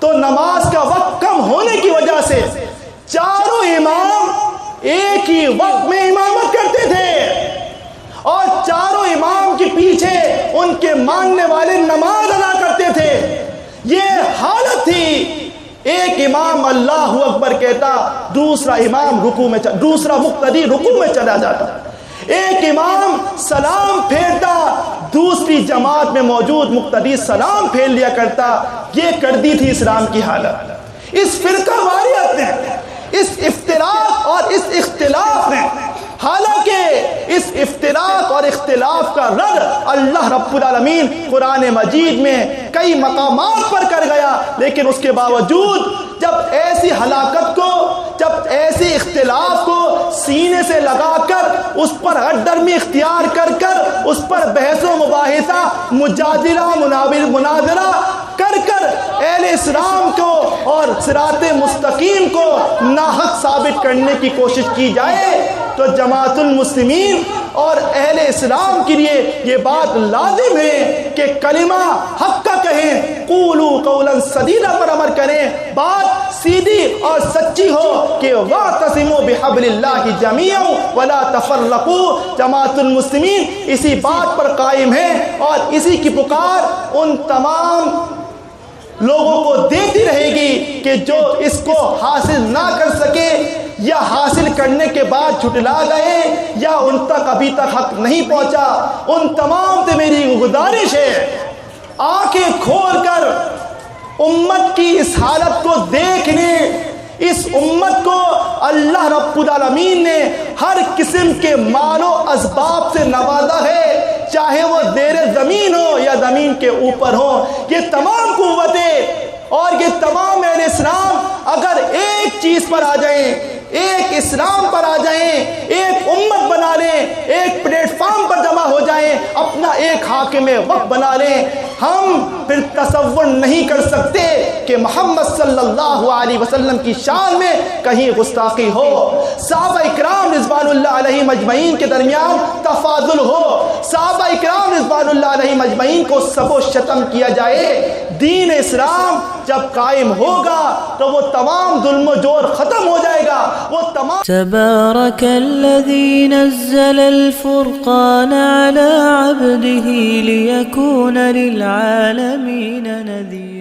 تو نماز کا وقت کم ہونے کی وجہ سے چاروں امام ایک ہی وقت میں امامت کرتے تھے اور چاروں امام کے پیچھے ان کے ماننے والے نماز ادا کرتے تھے۔ یہ حالت تھی، ایک امام اللہ اکبر کہتا، دوسرا امام دوسرا مقتدی رکوع میں چلا جاتا، ایک امام سلام پھیرتا، دوسری جماعت میں موجود مقتدی سلام پھیر لیا کرتا۔ یہ کر دی تھی اسلام کی حالت۔ اس فرقہ واریت نے، اس افتراق اور اس اختلاف نے، حالانکہ اس افتراق اور اختلاف کا رد اللہ رب العالمین قرآن مجید میں کئی مقامات پر کر گیا، لیکن اس کے باوجود جب ایسی ہلاکت کو، جب ایسی اختلاف کو سینے سے لگا کر اس پر ہردرمی اختیار کر کر اس پر بحث و مباحثہ، مجادلہ، مناظرہ کر کر اہل اسلام کو اور صراط مستقیم کو ناحق ثابت کرنے کی کوشش کی جائے تو جماعت المسلمین اور اہل اسلام کے لیے یہ بات لازم ہے کہ کلمہ حق کا کہیں، قولوا قولا سدیدا پر عمل کریں، بات سیدھی اور سچی ہو کہ واعتصموا بحبل اللہ جميعا ولا تفرقوا۔ جماعت المسلمین اسی بات پر قائم ہے اور اسی کی پکار ان تمام لوگوں کو دیتی رہے گی کہ جو اس کو حاصل نہ کر سکے یا حاصل کرنے کے بعد جھٹلا گئے یا ان تک ابھی تک حق نہیں پہنچا، ان تمام سے میری گزارش ہے آنکھیں کھول کر امت کی اس حالت کو دیکھنے، اس امت کو اللہ رب العالمین نے ہر قسم کے مال و اسباب سے نوازا ہے، چاہے وہ زیر زمین ہو یا زمین کے اوپر ہو۔ یہ تمام قوتیں اور یہ تمام اہل اسلام اگر ایک چیز پر آ جائیں، ایک اسلام پر آ جائیں، ایک امت بنا لیں، ایک پلیٹ فارم پر جمع ہو جائیں، اپنا ایک حاکم وقت بنا لیں، ہم پھر تصور نہیں کر سکتے کہ محمد صلی اللہ علیہ وسلم کی شان میں کہیں گستاخی ہو، صحابہ اکرام رضوان اللہ علیہم اجمعین کے درمیان تفاضل ہو، صحابہ اکرام رضوان اللہ علیہم اجمعین کو سب و شتم کیا جائے۔ دین اسلام جب قائم ہوگا تو وہ تمام ظلم و جور ختم ہو جائے گا، وہ تمام۔ تبارک الذی نزل الفرقان علی عبده لیکون للعالمین نذیرا۔